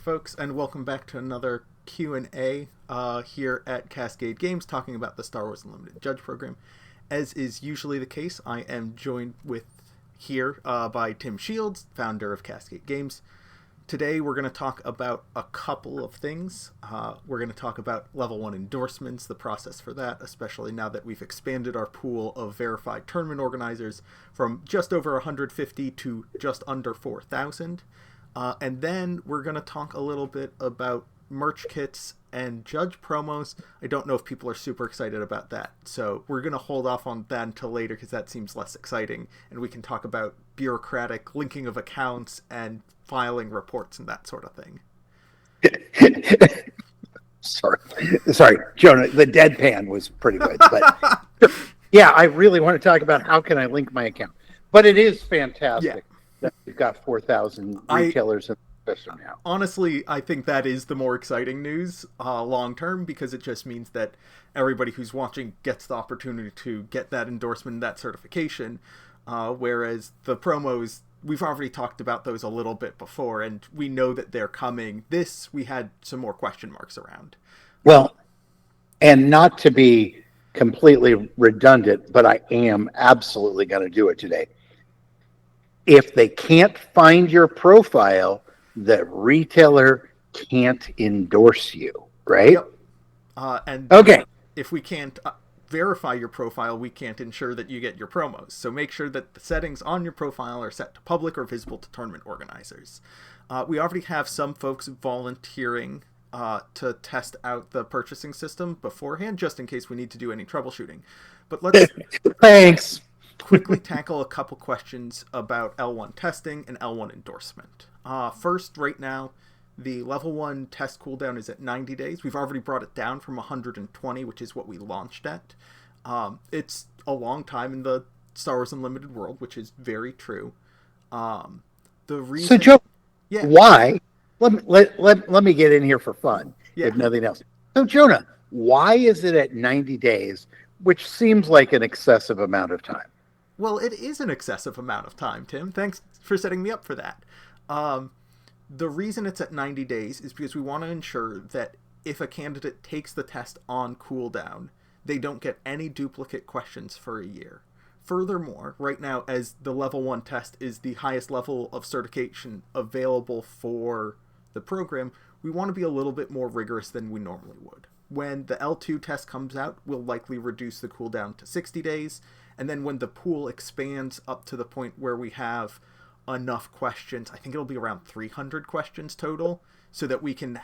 folks, and welcome back to another Q&A here at Cascade Games, talking about the Star Wars Unlimited Judge Program. As is usually the case, I am joined with here by Tim Shields, founder of Cascade Games. Today we're going to talk about a couple of things. We're going to talk about level 1 endorsements, the process for that, especially now that we've expanded our pool of verified tournament organizers from just over 150 to just under 4,000. And then we're going to talk a little bit about merch kits and judge promos. I don't know if people are super excited about that, so we're going to hold off on that until later because that seems less exciting, and we can talk about bureaucratic linking of accounts and filing reports and that sort of thing. Sorry, Jonah, the deadpan was pretty good, but yeah, I really want to talk about how can I link my account, but it is fantastic that we've got 4,000 retailers in the system now. Honestly, I think that is the more exciting news long term, because it just means that everybody who's watching gets the opportunity to get that endorsement, that certification, whereas the promos, we've already talked about those a little bit before, and we know that they're coming. This, we had some more question marks around. Well, and not to be completely redundant, but I am absolutely going to do it today. If they can't find your profile, the retailer can't endorse you, right? Yep. And okay. If we can't verify your profile, we can't ensure that you get your promos. So make sure that the settings on your profile are set to public or visible to tournament organizers. We already have some folks volunteering to test out the purchasing system beforehand, just in case we need to do any troubleshooting. But let's thanks. quickly tackle a couple questions about L1 testing and L1 endorsement. First, right now, the level 1 test cooldown is at 90 days. We've already brought it down from 120, which is what we launched at. It's a long time in the Star Wars Unlimited world, which is very true. The reason, so, Joe, why? Let me get in here for fun, if nothing else. So, Jonah, why is it at 90 days, which seems like an excessive amount of time? Well, it is an excessive amount of time, Tim. Thanks for setting me up for that. The reason it's at 90 days is because we want to ensure that if a candidate takes the test on cooldown, they don't get any duplicate questions for a year. Furthermore, right now, as the level 1 test is the highest level of certification available for the program, we want to be a little bit more rigorous than we normally would. When the L2 test comes out, we'll likely reduce the cooldown to 60 days, and then when the pool expands up to the point where we have enough questions, I think it'll be around 300 questions total, so that we can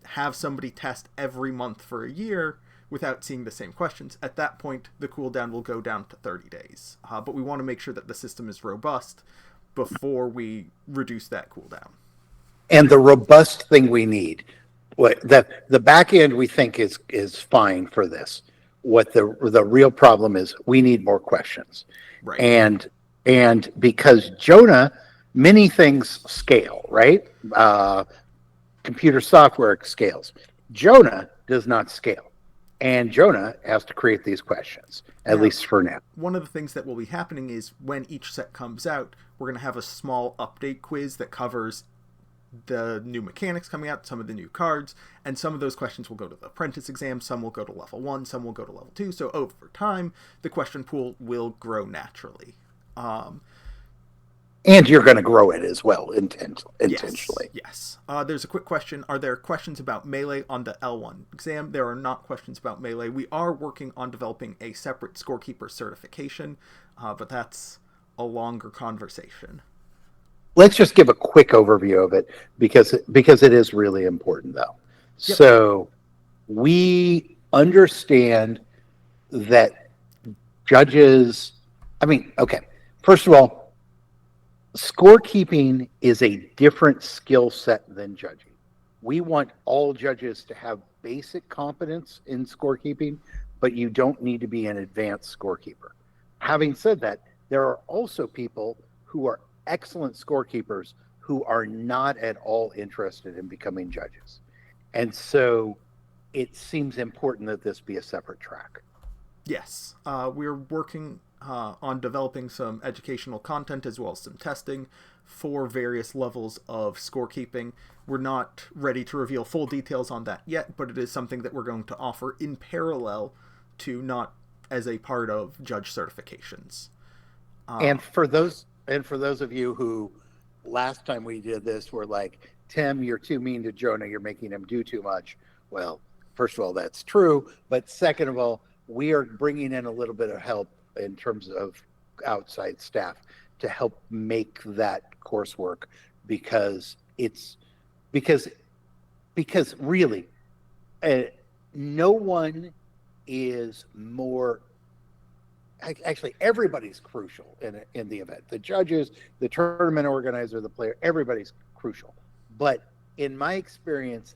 have somebody test every month for a year without seeing the same questions. At that point, the cooldown will go down to 30 days. But we want to make sure that the system is robust before we reduce that cooldown. And the robust thing we need, the back end we think is fine for this. What the real problem is, we need more questions. Right. And because Jonah, many things scale, right? Computer software scales. Jonah does not scale. And Jonah has to create these questions, at least for now. One of the things that will be happening is when each set comes out, we're going to have a small update quiz that covers the new mechanics coming out, some of the new cards, and some of those questions will go to the apprentice exam, some will go to level 1, some will go to level 2. So over time, the question pool will grow naturally. And you're going to grow it as well, intentionally. Yes. There's a quick question. Are there questions about Melee on the L1 exam? There are not questions about Melee. We are working on developing a separate scorekeeper certification, but that's a longer conversation. Let's just give a quick overview of it, because it is really important, though. Yep. So we understand that judges, first of all, scorekeeping is a different skill set than judging. We want all judges to have basic competence in scorekeeping, but you don't need to be an advanced scorekeeper. Having said that, there are also people who are excellent scorekeepers who are not at all interested in becoming judges. And so it seems important that this be a separate track. Yes. We're working on developing some educational content as well as some testing for various levels of scorekeeping. We're not ready to reveal full details on that yet, but it is something that we're going to offer in parallel to, not as a part of judge certifications. And for those of you who last time we did this were like, Tim, you're too mean to Jonah, you're making him do too much. Well, first of all, that's true, but second of all, we are bringing in a little bit of help in terms of outside staff to help make that coursework, because really, no one is more. Actually, everybody's crucial in the event. The judges, the tournament organizer, the player, everybody's crucial. But in my experience,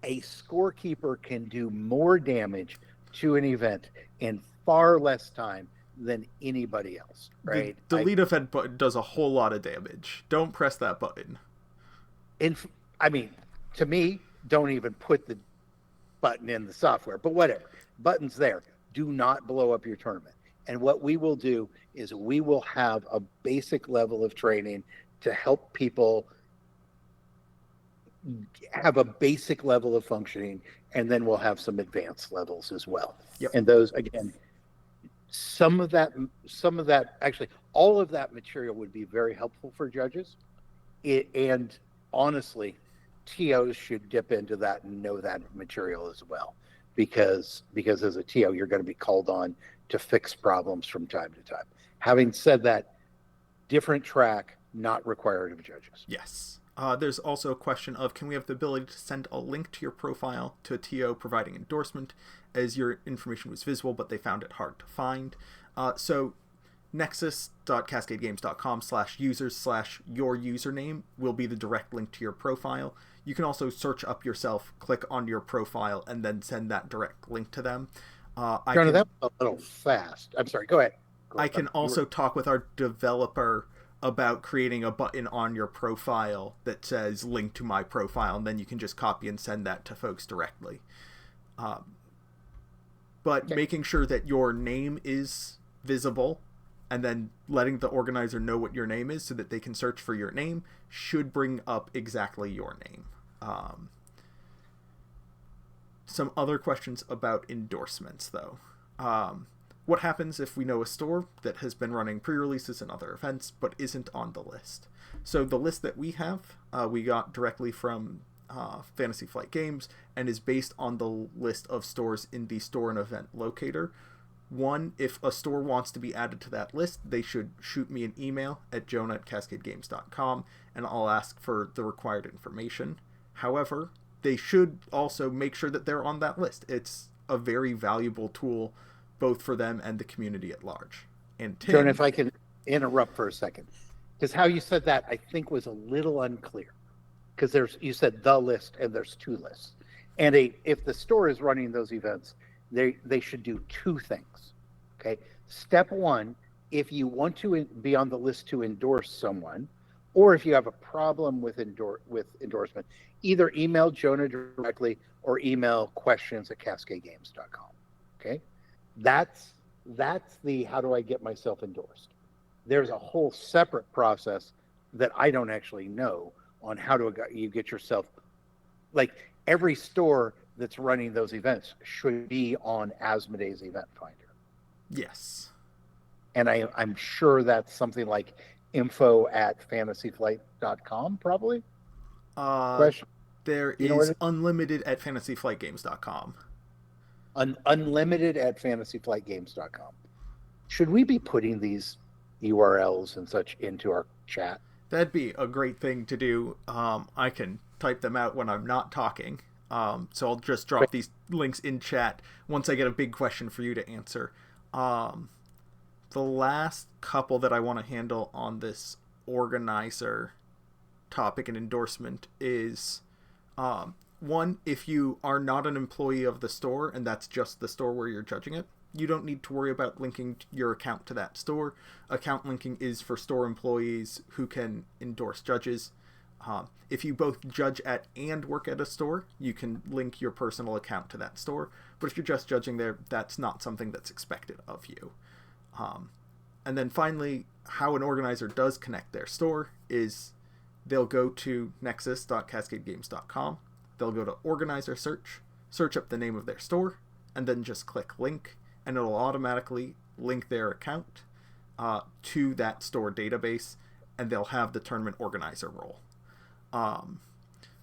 a scorekeeper can do more damage to an event in far less time than anybody else, right? The delete event button does a whole lot of damage. Don't press that button. I mean, to me, don't even put the button in the software, but whatever. Button's there. Do not blow up your tournament. And what we will do is we will have a basic level of training to help people have a basic level of functioning, and then we'll have some advanced levels as well. Yep. And those, again, some of that, actually, all of that material would be very helpful for judges. And honestly, TOs should dip into that and know that material as well, because as a TO, you're going to be called on to fix problems from time to time. Having said that, different track, not required of judges. Yes. There's also a question of, can we have the ability to send a link to your profile to a TO providing endorsement, as your information was visible, but they found it hard to find. So nexus.cascadegames.com/users/your username will be the direct link to your profile. You can also search up yourself, click on your profile, and then send that direct link to them. Jonah, that was a little fast. I'm sorry, go ahead. I can also talk with our developer about creating a button on your profile that says link to my profile, and then you can just copy and send that to folks directly. But Okay. Making sure that your name is visible and then letting the organizer know what your name is so that they can search for your name should bring up exactly your name. Some other questions about endorsements, though. What happens if we know a store that has been running pre-releases and other events but isn't on the list? So the list that we have, we got directly from Fantasy Flight Games, and is based on the list of stores in the store and event locator. One, if a store wants to be added to that list, they should shoot me an email at jonah@cascadegames.com, and I'll ask for the required information. However, they should also make sure that they're on that list. It's a very valuable tool both for them and the community at large. And Tim, Jonah, if I can interrupt for a second, because how you said that I think was a little unclear. Because you said the list and there's two lists, and if the store is running those events, they should do two things. Okay, step one, if you want to be on the list to endorse someone, or if you have a problem with endorsement, either email Jonah directly or email questions@cascadegames.com. Okay, that's the how do I get myself endorsed. There's a whole separate process that I don't actually know on how do you get yourself, like every store that's running those events should be on Asmodee's Event Finder. yes. And I'm sure that's something like info@fantasyflight.com, probably. Question. There is unlimited at fantasyflightgames.com. Unlimited at fantasyflightgames.com. Should we be putting these URLs and such into our chat? That'd be a great thing to do. I can type them out when I'm not talking. So I'll just drop these links in chat once I get a big question for you to answer. The last couple that I want to handle on this organizer topic and endorsement is one, if you are not an employee of the store and that's just the store where you're judging it, you don't need to worry about linking your account to that store. Account linking is for store employees who can endorse judges. If you both judge at and work at a store, you can link your personal account to that store. But if you're just judging there, that's not something that's expected of you. And then finally, how an organizer does connect their store is they'll go to nexus.cascadegames.com. They'll go to organizer search up the name of their store, and then just click link, and it'll automatically link their account to that store database, and they'll have the tournament organizer role.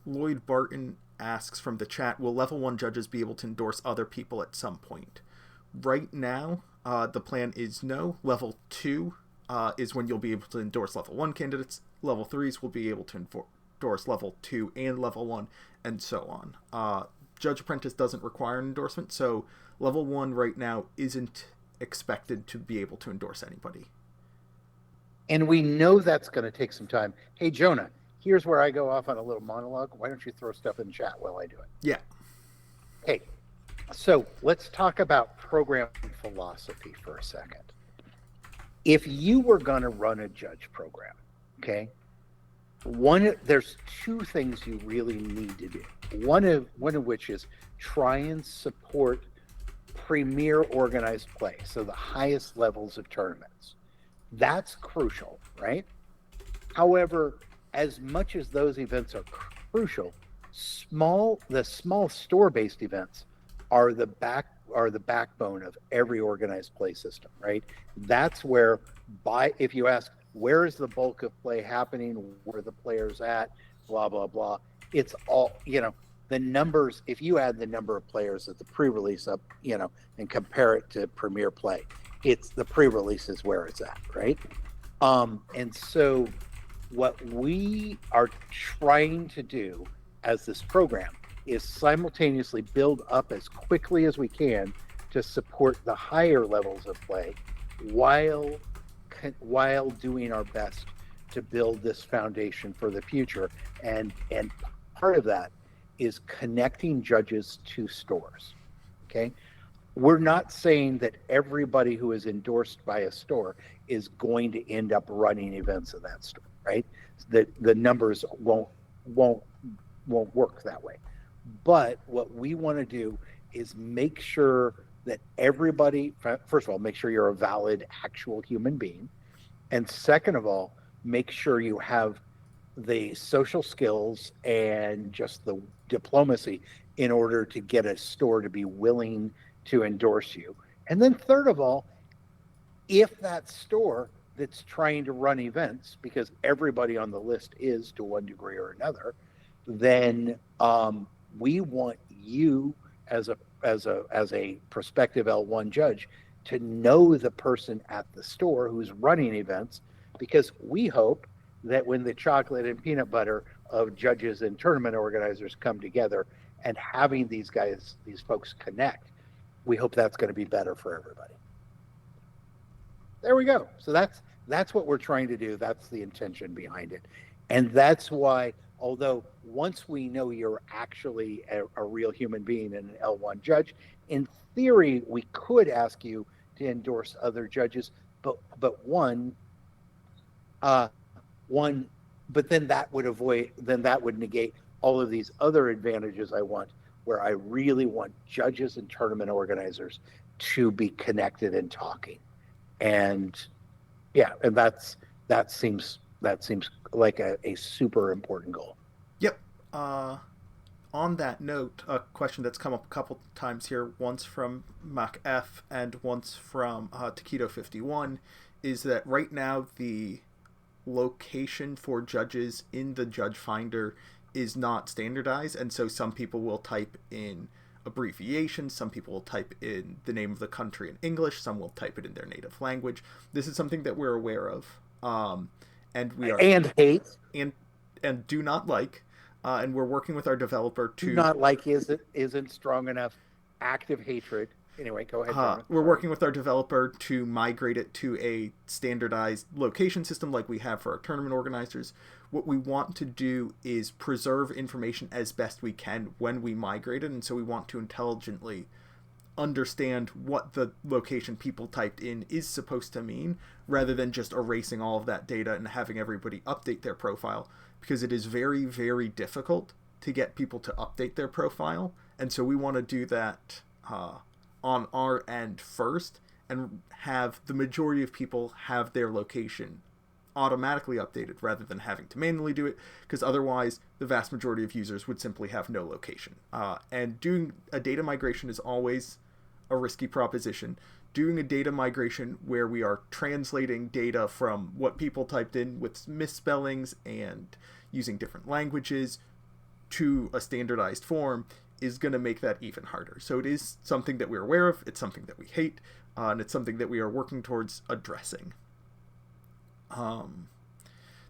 Lloyd Barton asks from the chat, will level 1 judges be able to endorse other people at some point? Right now, the plan is no. Level 2 is when you'll be able to endorse level 1 candidates. Level 3s will be able to endorse level 2 and level 1, and so on. Judge Apprentice doesn't require an endorsement, so level 1 right now isn't expected to be able to endorse anybody. And we know that's going to take some time. Hey, Jonah, here's where I go off on a little monologue. Why don't you throw stuff in chat while I do it? Yeah. Okay, so let's talk about program philosophy for a second. If you were going to run a judge program, okay, there's two things you really need to do. One of which is try and support premier organized play, so the highest levels of tournaments. That's crucial, right? However, as much as those events are crucial, the small store-based events are the backbone of every organized play system, right? That's where, if you ask, where is the bulk of play happening, where the players at, blah, blah, blah, it's all, the numbers, if you add the number of players at the pre-release up, and compare it to premier play, it's the pre-release is where it's at, right? And so what we are trying to do as this program is simultaneously build up as quickly as we can to support the higher levels of play while doing our best to build this foundation for the future. And part of that is connecting judges to stores, okay? We're not saying that everybody who is endorsed by a store is going to end up running events at that store, right? The numbers won't work that way. But what we want to do is make sure that everybody, first of all, make sure you're a valid actual human being. And second of all, make sure you have the social skills and just the diplomacy in order to get a store to be willing to endorse you. And then third of all, if that store that's trying to run events, because everybody on the list is to one degree or another, then we want you as a prospective L1 judge to know the person at the store who's running events, because we hope that when the chocolate and peanut butter of judges and tournament organizers come together and having these folks connect, we hope that's going to be better for everybody. There we go. So that's what we're trying to do. That's the intention behind it. And that's why, although once we know you're actually a real human being and an L1 judge, in theory, we could ask you to endorse other judges, but then that would negate all of these other advantages I want, where I really want judges and tournament organizers to be connected and talking. And yeah, and that seems like a super important goal. Yep. On that note, a question that's come up a couple times here, once from Mac F and once from Taquito51, is that right now the location for judges in the Judge Finder is not standardized, and so some people will type in abbreviations, some people will type in the name of the country in English, some will type it in their native language. This is something that we're aware of, and we are hate and do not like, and we're working with our developer to do not like isn't strong enough. Active hatred. Anyway, go ahead. We're working with our developer to migrate it to a standardized location system like we have for our tournament organizers. What we want to do is preserve information as best we can when we migrate it, and so we want to intelligently understand what the location people typed in is supposed to mean, rather than just erasing all of that data and having everybody update their profile, because it is very, very difficult to get people to update their profile, and so we want to do that on our end first and have the majority of people have their location automatically updated rather than having to manually do it, because otherwise the vast majority of users would simply have no location. And doing a data migration is always a risky proposition. Doing a data migration where we are translating data from what people typed in with misspellings and using different languages to a standardized form is going to make that even harder. So it is something that we're aware of, it's something that we hate, and it's something that we are working towards addressing.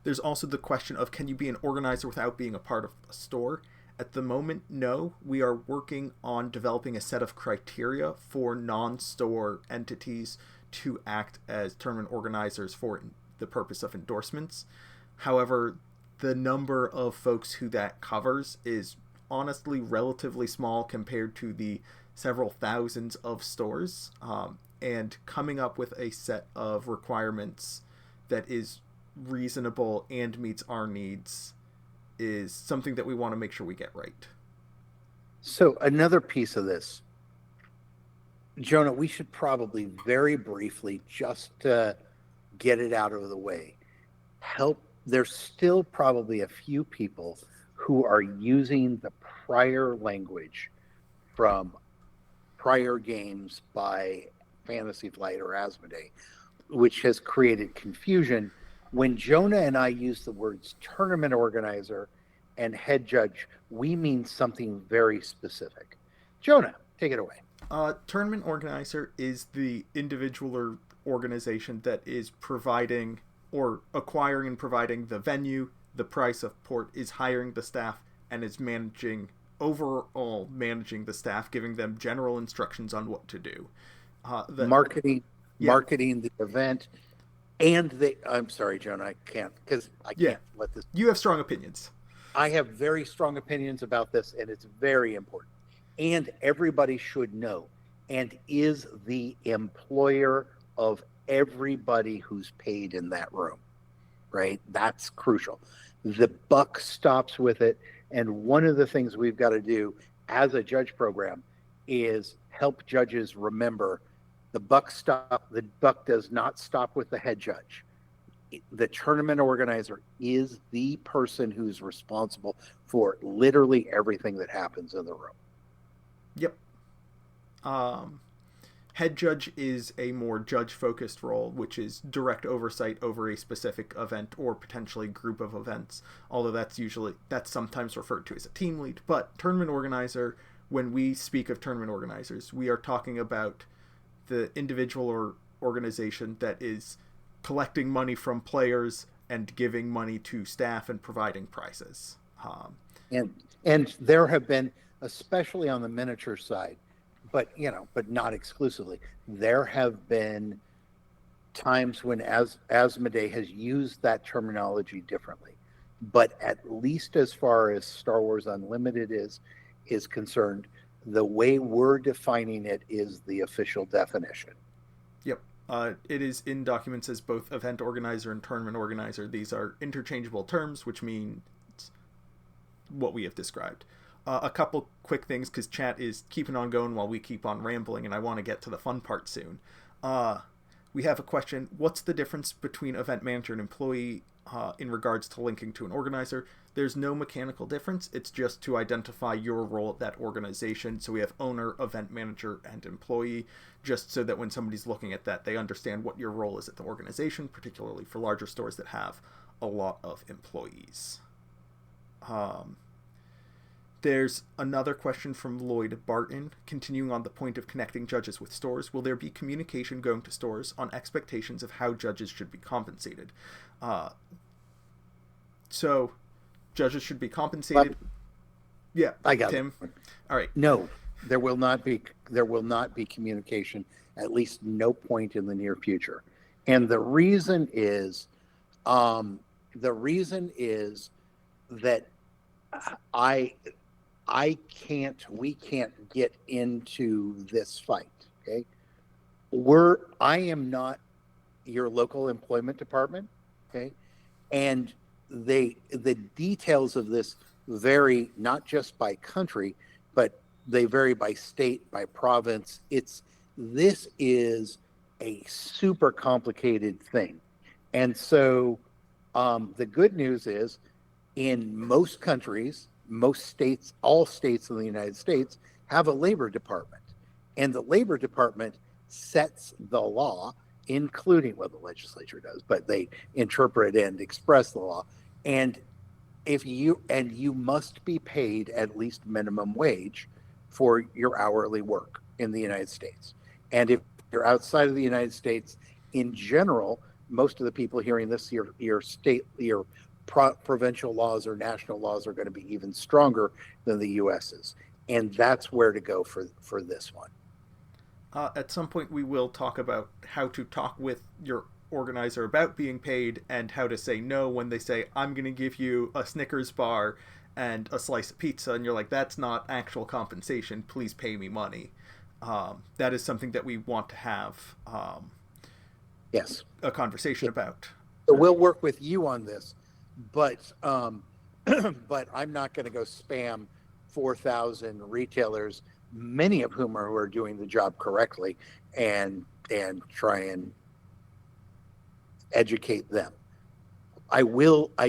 There's also the question of, can you be an organizer without being a part of a store? At the moment, no. We are working on developing a set of criteria for non-store entities to act as tournament organizers for the purpose of endorsements. However, the number of folks who that covers is honestly relatively small compared to the several thousands of stores. And coming up with a set of requirements that is reasonable and meets our needs is something that we want to make sure we get right. So another piece of this, Jonah, we should probably very briefly, just to get it out of the way, there's still probably a few people who are using the prior language from prior games by Fantasy Flight or Asmodee, which has created confusion. When Jonah and I use the words tournament organizer and head judge, we mean something very specific. Jonah, take it away. Tournament organizer is the individual or organization that is providing or acquiring and providing the venue, the price of port, is hiring the staff, and is overall managing the staff, giving them general instructions on what to do. Marketing the event, and I'm sorry, Jonah, I can't let this. You have strong opinions. I have very strong opinions about this, and it's very important. And everybody should know, and is the employer of everybody who's paid in that room, right? That's crucial. The buck stops with it. And one of the things we've got to do as a judge program is help judges remember the buck does not stop with the head judge. The tournament organizer is the person who's responsible for literally everything that happens in the room. Yep. Head judge is a more judge-focused role, which is direct oversight over a specific event or potentially group of events, although that's sometimes referred to as a team lead. But tournament organizer, when we speak of tournament organizers, we are talking about the individual or organization that is collecting money from players and giving money to staff and providing prizes. And there have been, especially on the miniature side, but not exclusively, there have been times when Asmodee has used that terminology differently. But at least as far as Star Wars Unlimited is concerned, the way we're defining it is the official definition. Yep. It is in documents as both event organizer and tournament organizer. These are interchangeable terms, which means what we have described. A couple quick things, because chat is keeping on going while we keep on rambling, and I want to get to the fun part soon. We have a question: what's the difference between event manager and employee in regards to linking to an organizer? There's no mechanical difference. It's just to identify your role at that organization. So we have owner, event manager, and employee, just so that when somebody's looking at that, they understand what your role is at the organization, particularly for larger stores that have a lot of employees. There's another question from Lloyd Barton, continuing on the point of connecting judges with stores. Will there be communication going to stores on expectations of how judges should be compensated? So, judges should be compensated. Yeah, I got Tim. It. All right. No, there will not be communication. At least no point in the near future. And the reason is that we can't get into this fight. Okay. I am not your local employment department. Okay. And the details of this vary not just by country, but they vary by state, by province. This is a super complicated thing. And so The good news is, in most countries, most states, all states in the United States have a labor department. And the labor department sets the law, including what the legislature does, but they interpret and express the law. And you must be paid at least minimum wage for your hourly work in the United States. And if you're outside of the United States, in general, most of the people hearing this, your provincial laws or national laws are going to be even stronger than the US's, and that's where to go for this one. At some point, we will talk about how to talk with your organizer about being paid and how to say no when they say, I'm going to give you a Snickers bar and a slice of pizza, and you're like, that's not actual compensation. Please pay me money. That is something that we want to have Yes, a conversation about. so we'll work with you on this, but but I'm not going to go spam 4,000 retailers, many of whom are doing the job correctly, and try and educate them. I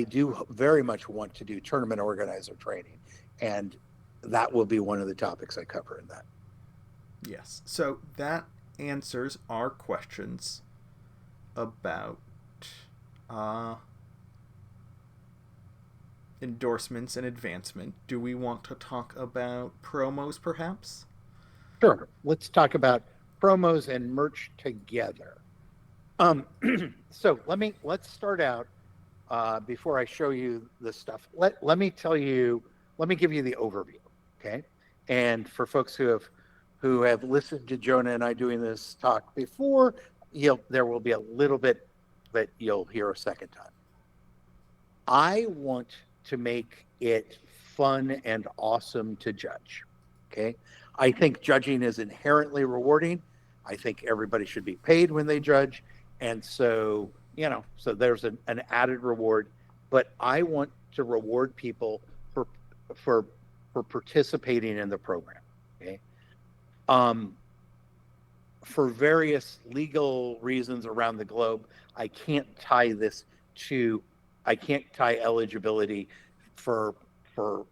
do very much want to do tournament organizer training, and that will be one of the topics I cover in that. Yes. So that answers our questions about uh, endorsements and advancement. Do we want to talk about promos, perhaps? Sure. Let's talk about promos and merch together. Um, so let's start out before I show you the stuff. Let me tell you. Let me give you the overview, okay? And for folks who have listened to Jonah and I doing this talk before, there will be a little bit that you'll hear a second time. I want to make it fun and awesome to judge. Okay. I think judging is inherently rewarding. I think everybody should be paid when they judge. And so, so there's an added reward, but I want to reward people for for for participating in the program. Okay. Um, for various legal reasons around the globe, I can't tie this to, I can't tie eligibility for for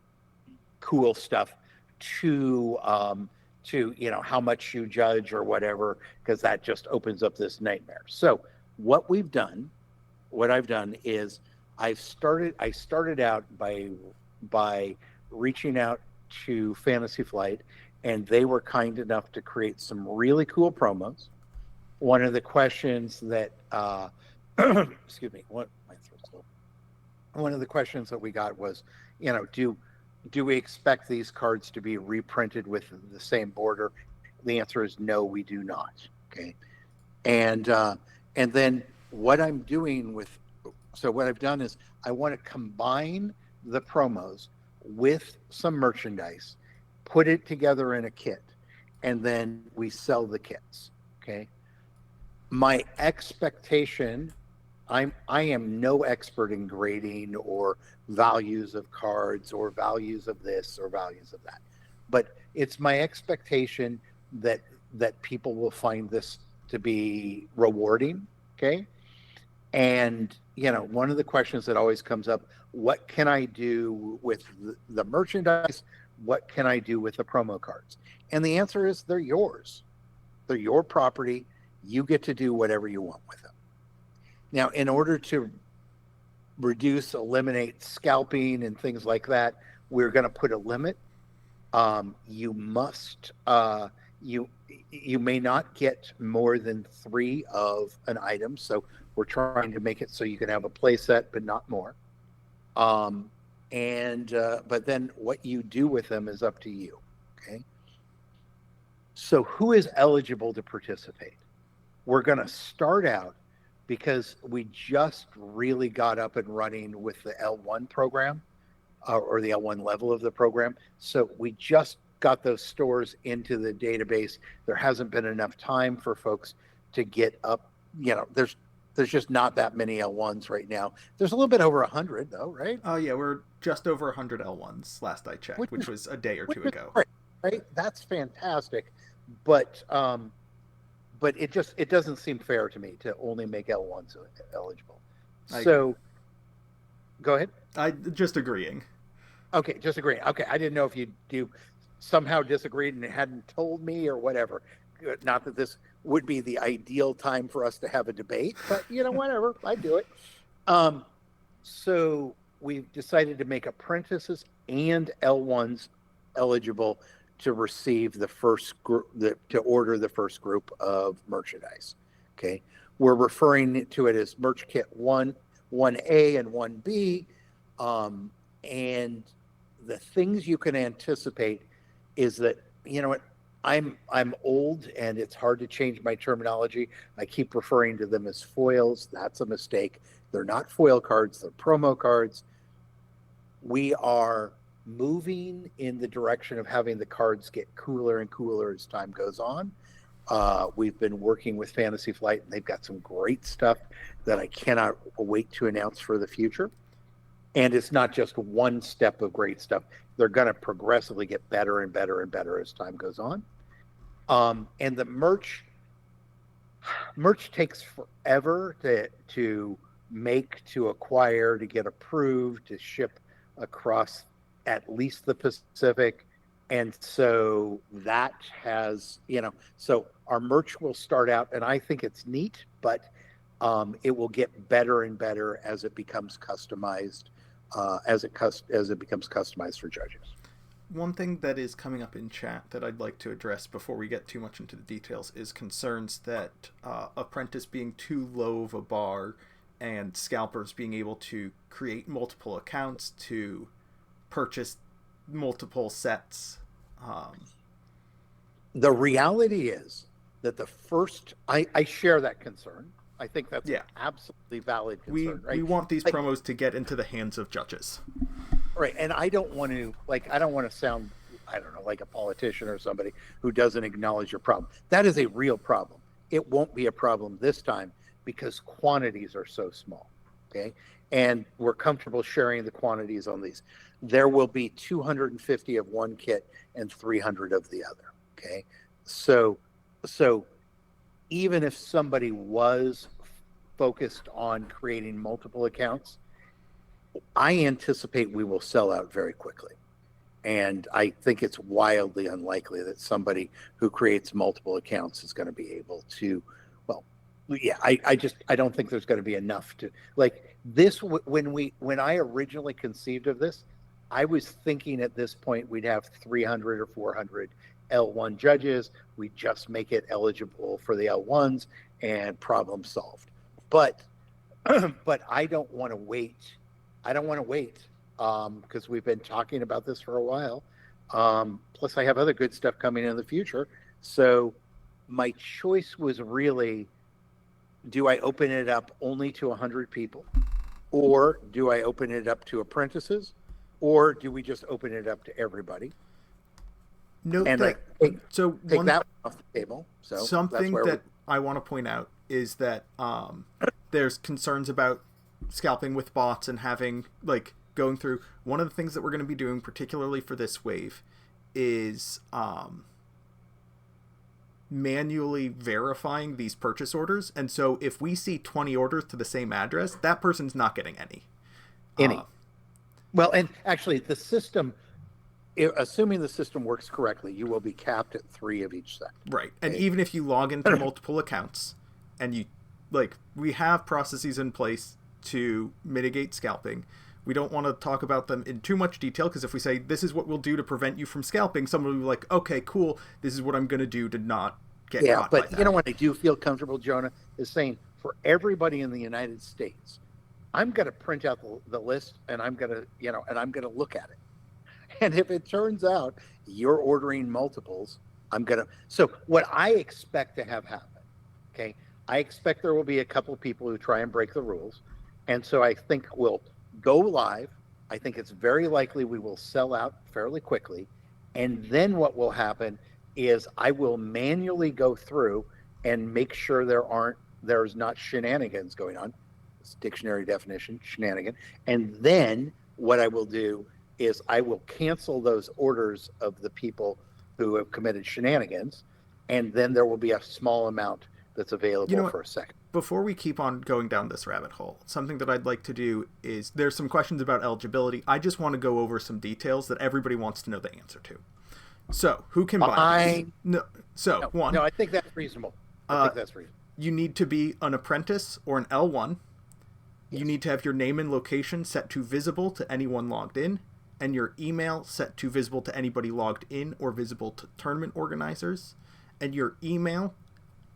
cool stuff to how much you judge or whatever, because that just opens up this nightmare. So what we've done, what I've done is I started out by reaching out to Fantasy Flight, and they were kind enough to create some really cool promos. One of the questions that excuse me, what my throat's full. One of the questions that we got was, do we expect these cards to be reprinted with the same border? The answer is no, we do not. Okay, and and then what I'm doing with, so what I've done is I want to combine the promos with some merchandise, put it together in a kit, and then we sell the kits. Okay, my expectation, I am no expert in grading or values of cards or values of this or values of that, but it's my expectation that people will find this to be rewarding. Okay, and one of the questions that always comes up: what can I do with the merchandise? What can I do with the promo cards? And the answer is they're yours. They're your property. You get to do whatever you want with them. Now, in order to eliminate scalping and things like that, we're going to put a limit. You must, you may not get more than 3 of an item. So we're trying to make it so you can have a play set, but not more. But then what you do with them is up to you. Okay. So who is eligible to participate? We're going to start out, because we just really got up and running with the L1 program, or the L1 level of the program. So we just got those stores into the database. There hasn't been enough time for folks to get up. There's just not that many L1s right now. There's a little bit over 100 though, right? Oh, yeah, we're just over 100 L1s last I checked, which Which was a day or two is ago. great, right? That's fantastic. But it doesn't seem fair to me to only make L1s eligible. I So agree. Go ahead. I just agreeing. Okay, just agree. Okay, I didn't know if you somehow disagreed and hadn't told me or whatever. Not that this would be the ideal time for us to have a debate, but whatever. I do it. Um, so we've decided to make apprentices and L1s eligible to receive the first group, to order the first group of merchandise. Okay, we're referring to it as Merch Kit 1A and 1B, and the things you can anticipate is that what I'm old and it's hard to change my terminology. I keep referring to them as foils. That's a mistake. They're not foil cards, they're promo cards. We are moving in the direction of having the cards get cooler and cooler as time goes on. We've been working with Fantasy Flight, and they've got some great stuff that I cannot wait to announce for the future. And it's not just one step of great stuff. They're going to progressively get better and better and better as time goes on. And the merch takes forever to make, to acquire, to get approved, to ship across at least the Pacific. And so that has, so our merch will start out, and I think it's neat, but it will get better and better as it becomes customized, as it becomes customized for judges. One thing that is coming up in chat that I'd like to address before we get too much into the details is concerns that Apprentice being too low of a bar and scalpers being able to create multiple accounts to purchase multiple sets. The reality is that I share that concern. I think that's an absolutely valid concern, right? We want these promos to get into the hands of judges. Right. And I don't want to sound, I don't know, like a politician or somebody who doesn't acknowledge your problem. That is a real problem. It won't be a problem this time because quantities are so small. Okay. And we're comfortable sharing the quantities on these. There will be 250 of one kit and 300 of the other. Okay. So even if somebody was focused on creating multiple accounts, I anticipate we will sell out very quickly. And I think it's wildly unlikely that somebody who creates multiple accounts is going to be able to, I don't think there's going to be enough to, like this, when I originally conceived of this, I was thinking at this point we'd have 300 or 400 L1 judges. We just make it eligible for the L1s and problem solved. But I don't want to wait. Because we've been talking about this for a while. Plus, I have other good stuff coming in the future. So my choice was really, do I open it up only to 100 people? Or do I open it up to apprentices? Or do we just open it up to everybody? Note and that, take that off the table. So something that I want to point out is that there's concerns about scalping with bots and having, like, going through. One of the things that we're going to be doing, particularly for this wave, is manually verifying these purchase orders. And so if we see 20 orders to the same address, that person's not getting any. Well, and actually the system, assuming the system works correctly, you will be capped at 3 of each set. Right. And even if you log into multiple accounts and you, like, we have processes in place to mitigate scalping. We don't want to talk about them in too much detail, because if we say this is what we'll do to prevent you from scalping, someone will be like, okay, cool, this is what I'm going to do to not get caught by that. But you know what I do feel comfortable, Jonah, is saying for everybody in the United States, I'm going to print out the list and I'm going to look at it. And if it turns out you're ordering multiples, so what I expect to have happen, okay, I expect there will be a couple of people who try and break the rules. And so I think we'll go live. I think it's very likely we will sell out fairly quickly. And then what will happen is I will manually go through and make sure there's not shenanigans going on. It's dictionary definition, shenanigan. And then what I will do is I will cancel those orders of the people who have committed shenanigans. And then there will be a small amount that's You know available what? for a second. Before we keep on going down this rabbit hole, something that I'd like to do is there's some questions about eligibility. I just want to go over some details that everybody wants to know the answer to. So, who can buy these? I No. So, no, one, no, I think that's reasonable. I uh, think that's reasonable. you need to be an apprentice or an L1. You Yes. need to have your name and location set to visible to anyone logged in, and your email set to visible to anybody logged in or visible to tournament organizers. And your email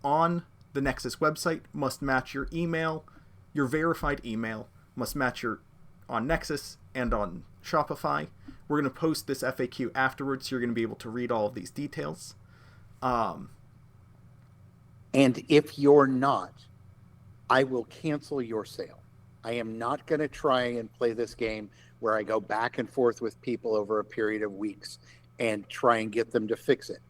on the Nexus website must match your email. Your verified email must match your on Nexus and on Shopify. We're going to post this FAQ afterwards, so you're going to be able to read all of these details. Um, And if you're not, I will cancel your sale. I am not going to try and play this game where I go back and forth with people over a period of weeks and try and get them to fix it.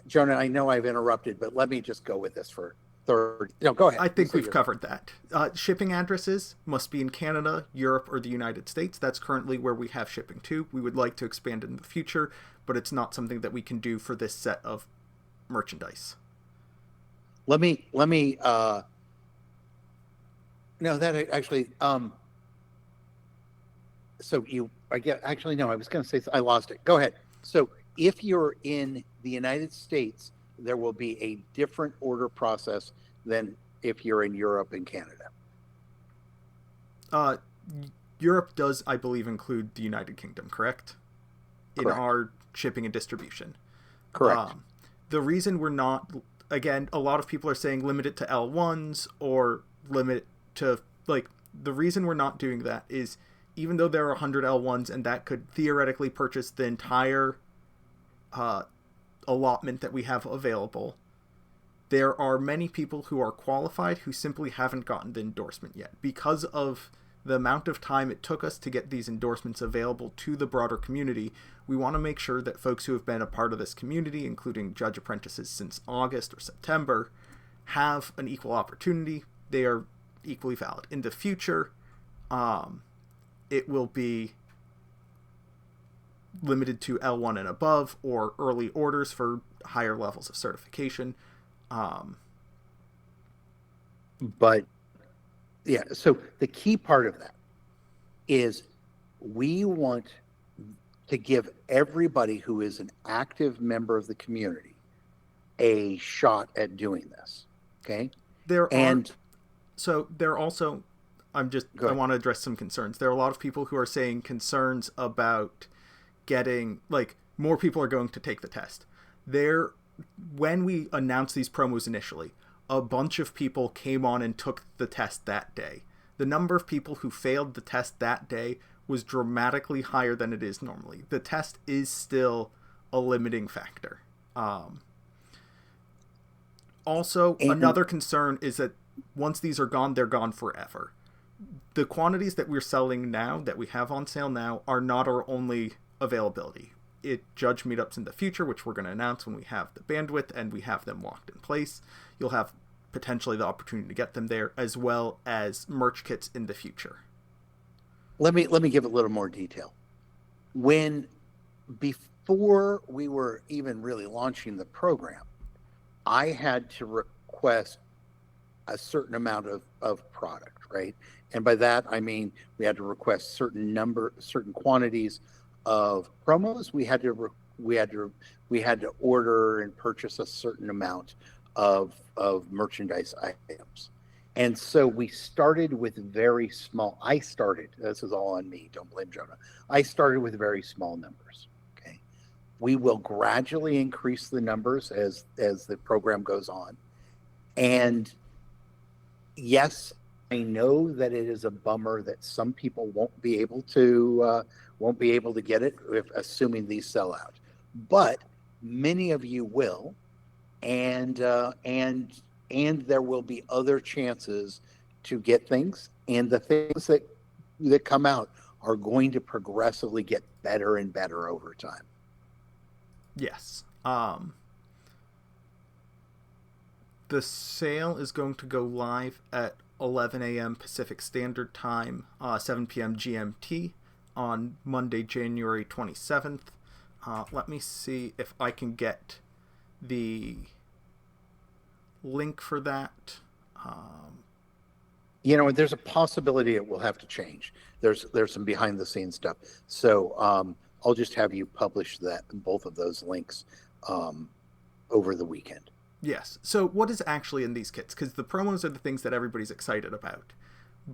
Jonah, I know I've interrupted, but let me just go with this for third. No, go ahead. I You think say we've covered that. Shipping addresses must be in Canada, Europe, or the United States. That's currently where we have shipping to. We would like to expand in the future, but it's not something that we can do for this set of merchandise. Let me no, that actually so you I get actually no, I was going to say I lost it. Go ahead. So if you're in the United States, there will be a different order process than if you're in Europe and Canada. Uh, Europe does, I believe, include the United Kingdom, correct? In Correct. our shipping and distribution. Correct. The reason we're not, again, a lot of people are saying limit it to L1s or limit it to, like, the reason we're not doing that is even though there are 100 L1s and that could theoretically purchase the entire allotment that we have available, there are many people who are qualified who simply haven't gotten the endorsement yet. Because of the amount of time it took us to get these endorsements available to the broader community, we want to make sure that folks who have been a part of this community, including judge apprentices since August or September, have an equal opportunity. They are equally valid. In the future, it will be limited to L1 and above, or early orders for higher levels of certification. But yeah, so the key part of that is we want to give everybody who is an active member of the community a shot at doing this. Okay. There And are also, I want to address some concerns. There are a lot of people who are saying concerns about getting, like, more people are going to take the test. When we announced these promos initially, a bunch of people came on and took the test that day. The number of people who failed the test that day was dramatically higher than it is normally. The test is still a limiting factor. Also, another concern is that once these are gone, they're gone forever. The quantities that we're selling now, that we have on sale now, are not our only availability. Judge meetups in the future, which we're going to announce when we have the bandwidth and we have them locked in place. You'll have potentially the opportunity to get them there, as well as merch kits in the future. Let me give a little more detail. Before we were even really launching the program, I had to request a certain amount of product, right? And by that I mean we had to request certain quantities of promos. We had to order and purchase a certain amount of merchandise items. And so we started with very small. This is all on me, don't blame Jonah. I started with very small numbers. Okay. We will gradually increase the numbers as the program goes on. And yes, I know that it is a bummer that some people won't be able to get it, assuming these sell out. But many of you will, and there will be other chances to get things, and the things that come out are going to progressively get better and better over time. Yes. The sale is going to go live at 11 a.m. Pacific Standard Time, 7 p.m. GMT on Monday, January 27th. Let me see if I can get the link for that. There's a possibility it will have to change. There's some behind the scenes stuff. So I'll just have you publish both of those links over the weekend. Yes. So what is actually in these kits? Because the promos are the things that everybody's excited about.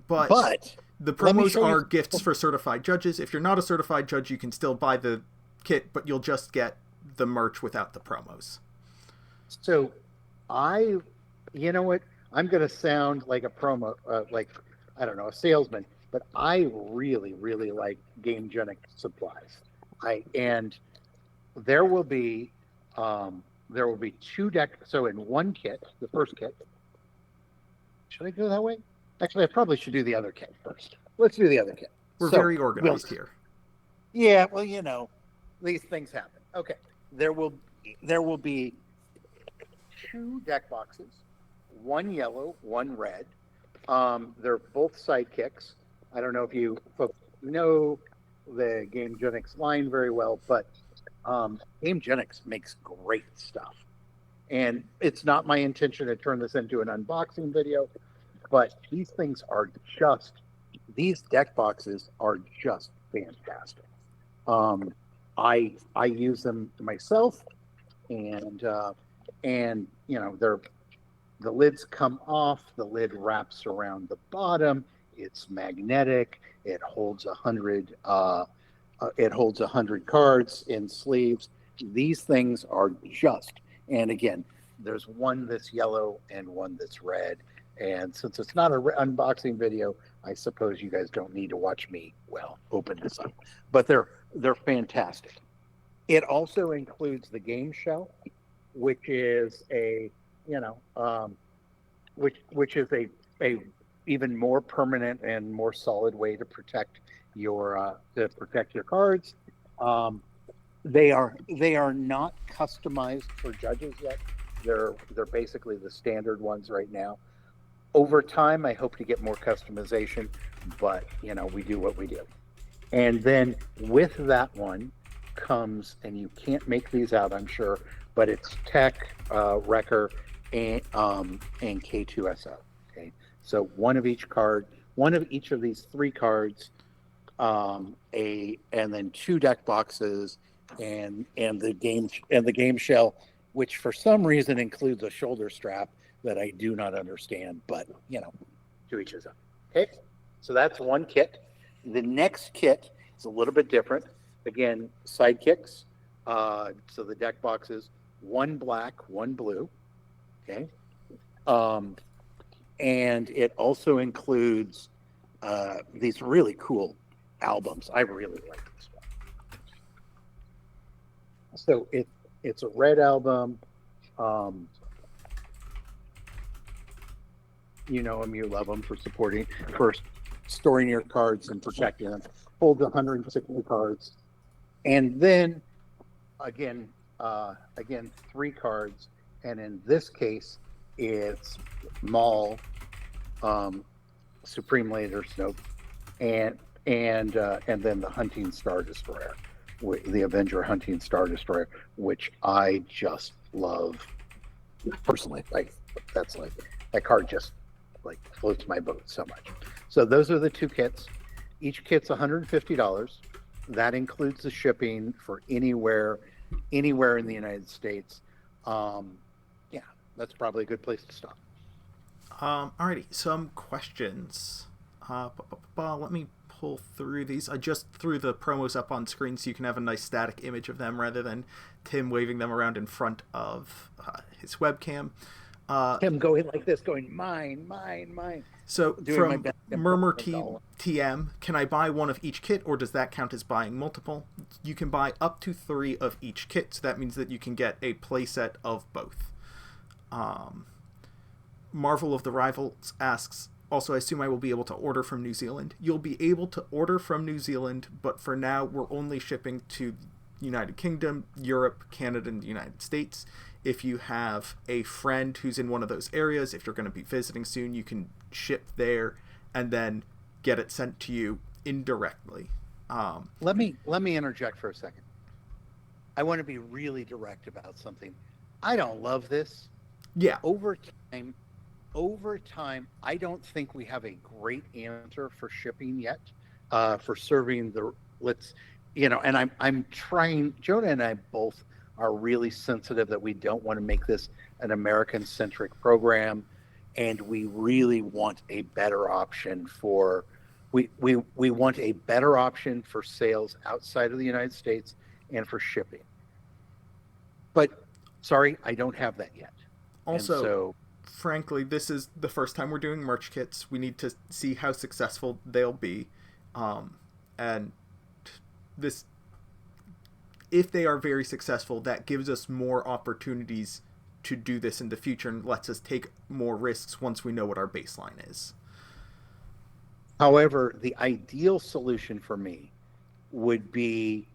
But the promos are gifts for certified judges. If you're not a certified judge, you can still buy the kit, but you'll just get the merch without the promos. So you know what? I'm going to sound like a promo, I don't know, a salesman, but I really, really like GameGenic supplies. And there will be two decks. So in one kit, the first kit, should I go that way? Actually, I probably should do the other kit first. Let's do the other kit. We're very organized here. Yeah, well, these things happen. Okay, there will be two deck boxes, one yellow, one red. They're both sidekicks. I don't know if you folks know the GameGenics line very well, but GameGenics makes great stuff. And it's not my intention to turn this into an unboxing video, but these deck boxes are just fantastic. I use them myself, and the lids come off. The lid wraps around the bottom. It's magnetic. It holds 100. It holds 100 cards in sleeves. These things are and again, there's one that's yellow and one that's red. And since it's not an unboxing video, I suppose you guys don't need to watch me, open this up. But they're fantastic. It also includes the game shell, which is which is a even more permanent and more solid way to protect your cards. They are not customized for judges yet. They're basically the standard ones right now. Over time, I hope to get more customization, but we do what we do. And then with that one comes, and you can't make these out, I'm sure, but it's Tech, Wrecker, and K2SO. Okay, so one of each of these three cards, and then two deck boxes, and the game shell, which for some reason includes a shoulder strap that I do not understand, but to each his own. Okay, so that's one kit. The next kit is a little bit different. Again, sidekicks. So the deck boxes, one black, one blue. Okay, and it also includes these really cool albums. I really like this one. So it's a red album. You know them, you love them for storing your cards and protecting them. Holds 160 cards, and then again, three cards, and in this case, it's Maul, Supreme Laser Snoke, and then the Hunting Star Destroyer, the Avenger Hunting Star Destroyer, which I just love personally. That card just floats my boat so much. So those are the two kits. Each kit's $150. That includes the shipping for anywhere in the United States. That's probably a good place to stop. Alrighty, some questions. Let me pull through these. I just threw the promos up on screen so you can have a nice static image of them rather than Tim waving them around in front of his webcam. Tim going like this, going mine, mine, mine. So from Murmur TM, can I buy one of each kit, or does that count as buying multiple? You can buy up to 3 of each kit, so that means that you can get a playset of both. Marvel of the Rivals asks, also, I assume I will be able to order from New Zealand. You'll be able to order from New Zealand, but for now, we're only shipping to United Kingdom, Europe, Canada, and the United States. If you have a friend who's in one of those areas, if you're going to be visiting soon, you can ship there and then get it sent to you indirectly. Let me interject for a second. I want to be really direct about something. I don't love this. Yeah. I'm over time, I don't think we have a great answer for shipping yet, for serving the let's and I'm trying. Jonah and I both are really sensitive that we don't want to make this an American centric program, and we really want a better option for we want a better option for sales outside of the United States and for shipping. But sorry, I don't have that yet. And Also, so frankly, this is the first time we're doing merch kits. We need to see how successful they'll be. And this, if they are very successful, that gives us more opportunities to do this in the future and lets us take more risks once we know what our baseline is. however, the ideal solution for me would be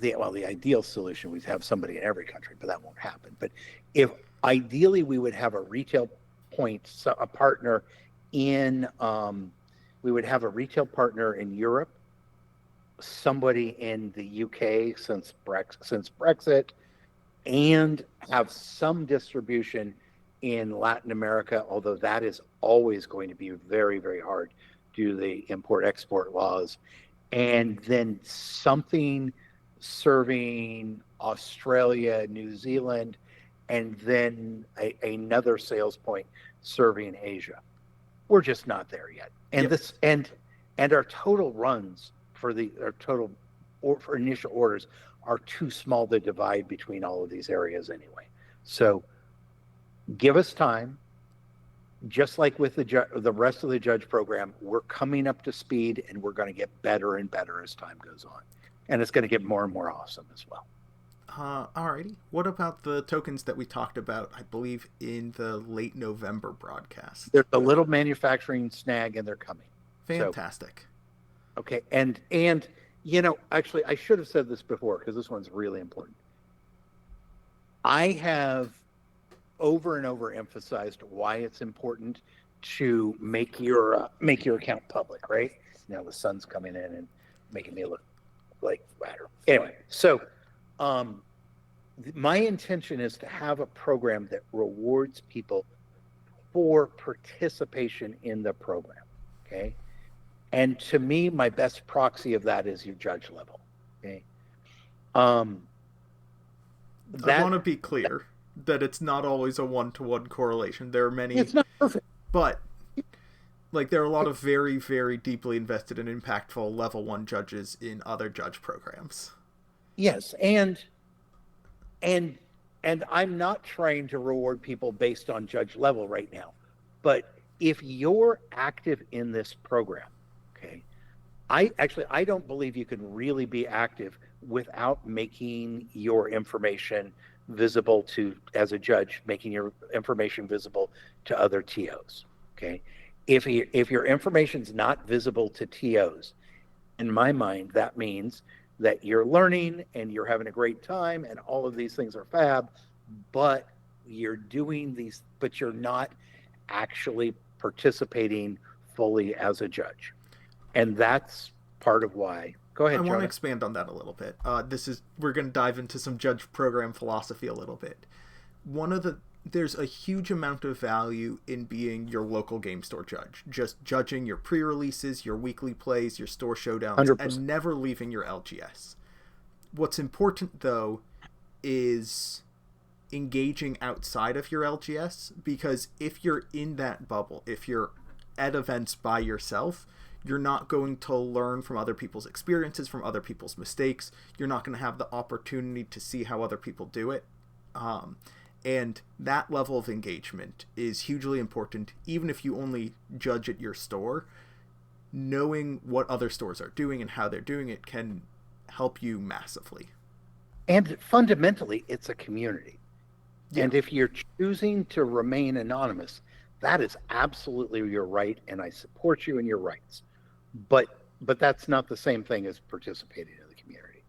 the ideal solution we'd have somebody in every country, but that won't happen. But if ideally we would have a retail point, so a partner in, we would have a retail partner in Europe, somebody in the UK since Brexit, and have some distribution in Latin America, although that is always going to be very, very hard due to the import export laws, and then something serving Australia, New Zealand, and then another sales point serving Asia. We're just not there yet. And Yep. this and our total runs for the our total or for initial orders are too small to divide between all of these areas anyway. So give us time. Just like with the rest of the judge program, we're coming up to speed, and we're going to get better and better as time goes on, and it's going to get more and more awesome as well. Alrighty. What about the tokens that we talked about, I believe, in the late November broadcast? There's a little manufacturing snag, and they're coming. Fantastic. So, okay, and actually, I should have said this before because this one's really important. I have over and over emphasized why it's important to make your account public, right? Now the sun's coming in and making me look like fatter. Anyway, so my intention is to have a program that rewards people for participation in the program. Okay. And to me, my best proxy of that is your judge level. Okay. I want to be clear that it's not always a one-to-one correlation. There are many, it's not perfect, but there are a lot of very, very deeply invested and impactful level 1 judges in other judge programs. Yes, and I'm not trying to reward people based on judge level right now, but if you're active in this program, okay, I don't believe you can really be active without making your information visible to, as a judge, making your information visible to other TOs. Okay, if your information's not visible to TOs, in my mind, that means that you're learning and you're having a great time and all of these things are fab, but you're not actually participating fully as a judge. And that's part of why. Go ahead, I want Jonah. to expand on that a little bit. We're going to dive into some judge program philosophy a little bit. There's a huge amount of value in being your local game store judge, just judging your pre-releases, your weekly plays, your store showdowns, 100%. and never leaving your LGS. What's important, though, is engaging outside of your LGS, because if you're in that bubble, if you're at events by yourself, you're not going to learn from other people's experiences, from other people's mistakes. You're not going to have the opportunity to see how other people do it. And that level of engagement is hugely important, even if you only judge at your store. Knowing what other stores are doing and how they're doing it can help you massively. And fundamentally, it's a community. Yeah. And if you're choosing to remain anonymous, that is absolutely your right, and I support you in your rights. But that's not the same thing as participating in the community.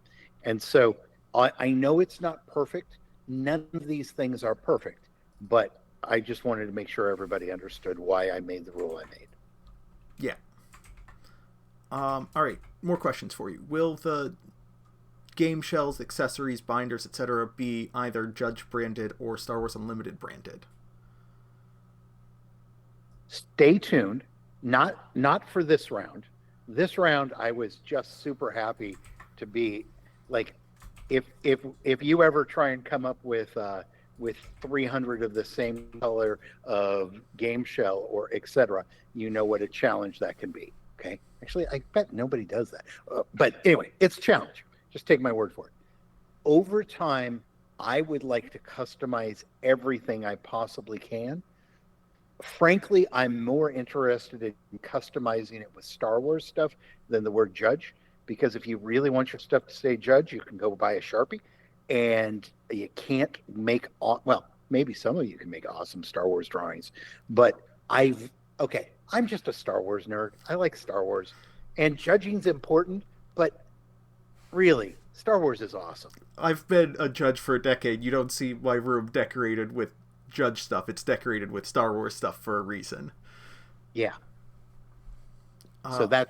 And so I know it's not perfect. None of these things are perfect, but I just wanted to make sure everybody understood why I made the rule I made. Yeah. All right, more questions for you. Will the game shells, accessories, binders, etc. be either Judge branded or Star Wars Unlimited branded? Stay tuned. Not for this round. This round, I was just super happy to be like, if you ever try and come up with 300 of the same color of game shell or etc., you know what a challenge that can be. Okay, actually, I bet nobody does that. But anyway, it's a challenge. Just take my word for it. Over time, I would like to customize everything I possibly can. Frankly, I'm more interested in customizing it with Star Wars stuff than the word judge, because if you really want your stuff to say judge, you can go buy a Sharpie, and you can't make, well, maybe some of you can make awesome Star Wars drawings, but okay, I'm just a Star Wars nerd. I like Star Wars, and judging's important, but really, Star Wars is awesome. I've been a judge for a decade. You don't see my room decorated with judge stuff. It's decorated with Star Wars stuff for a reason. Yeah. So Uh,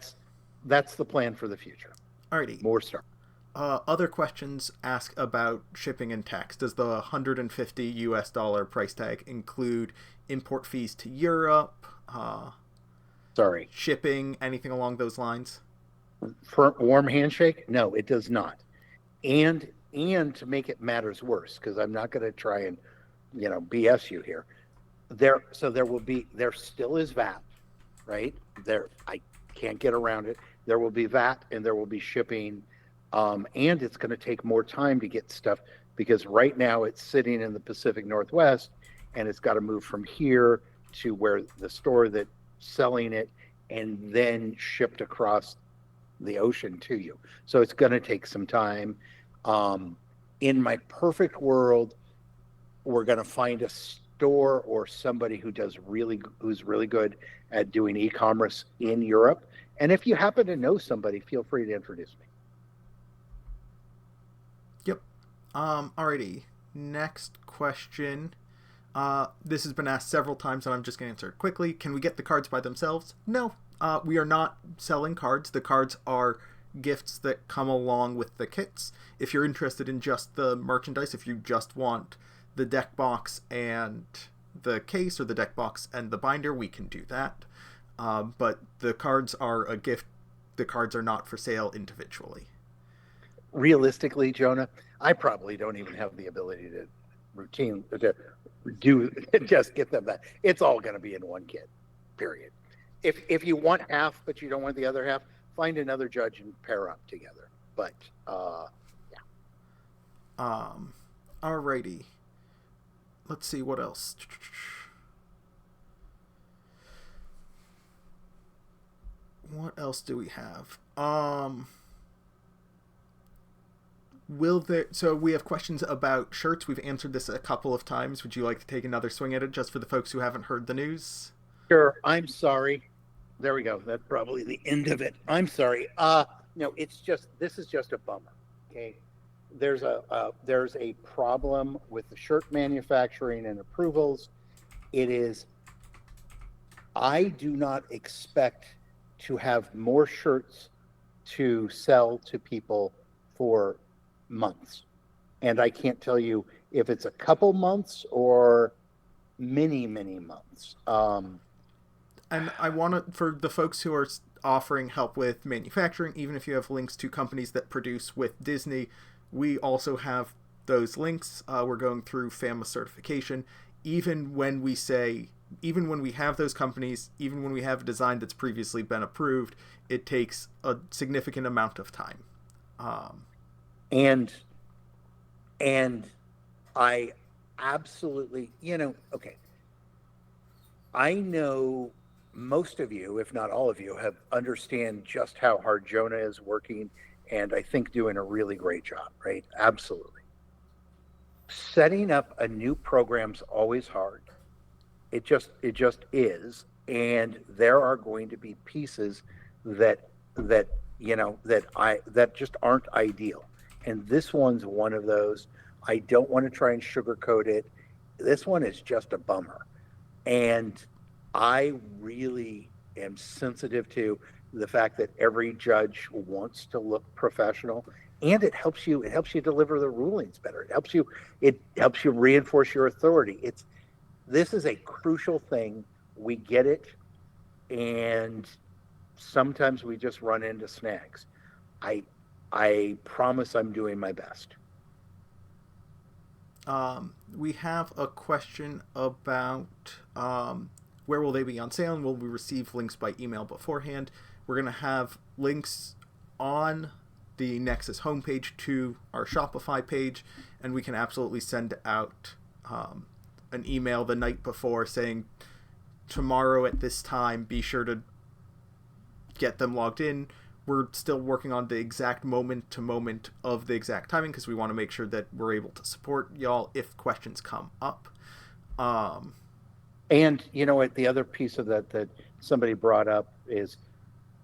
that's the plan for the future. Alrighty. More Star. Other questions ask about shipping and tax. Does the $150 US price tag include import fees to Europe? Sorry. Shipping, anything along those lines? For warm handshake? No, it does not. And to make it matters worse, because I'm not going to try and BS you here. There still is VAT, right? There, I can't get around it. There will be VAT and there will be shipping, and it's going to take more time to get stuff, because right now it's sitting in the Pacific Northwest, and it's got to move from here to where the store that's selling it, and then shipped across the ocean to you. So it's going to take some time. In my perfect world, we're going to find a store or somebody who's really good at doing e-commerce in Europe. And if you happen to know somebody, feel free to introduce me. Yep. Alrighty. Next question. This has been asked several times, and I'm just going to answer it quickly. Can we get the cards by themselves? No. We are not selling cards. The cards are gifts that come along with the kits. If you're interested in just the merchandise, if you just want the deck box and the case, or the deck box and the binder, we can do that. But the cards are a gift. The cards are not for sale individually. Realistically, Jonah, I probably don't even have the ability to do just get them that. It's all going to be in one kit, period. If you want half but you don't want the other half, find another judge and pair up together. But yeah. Alrighty. Let's see what else. What else do we have? So we have questions about shirts. We've answered this a couple of times. Would you like to take another swing at it, just for the folks who haven't heard the news? Sure. I'm sorry. There we go. That's probably the end of it. I'm sorry. No, this is just a bummer. Okay. There's a problem with the shirt manufacturing and approvals. I do not expect to have more shirts to sell to people for months. And I can't tell you if it's a couple months or many, many months. And I want to, for the folks who are offering help with manufacturing, even if you have links to companies that produce with Disney, we also have those links. We're going through FAMA certification. Even when we have those companies, even when we have a design that's previously been approved, it takes a significant amount of time. And I absolutely, okay. I know most of you, if not all of you, understand just how hard Jonah is working, and I think doing a really great job, right? Absolutely. Setting up a new program's always hard. It just is, and there are going to be pieces that just aren't ideal. And this one's one of those. I don't want to try and sugarcoat it. This one is just a bummer. And I really am sensitive to the fact that every judge wants to look professional, and it helps you deliver the rulings better. It helps you reinforce your authority. This is a crucial thing We get it, and sometimes we just run into snags. I I promise I'm doing my best. We have a question about where will they be on sale and will we receive links by email beforehand. We're going to have links on the Nexus homepage to our Shopify page, and we can absolutely send out an email the night before saying tomorrow at this time, be sure to get them logged in. We're still working on the exact moment to moment of the exact timing because we want to make sure that we're able to support y'all if questions come up. And you know what? The other piece of that that somebody brought up is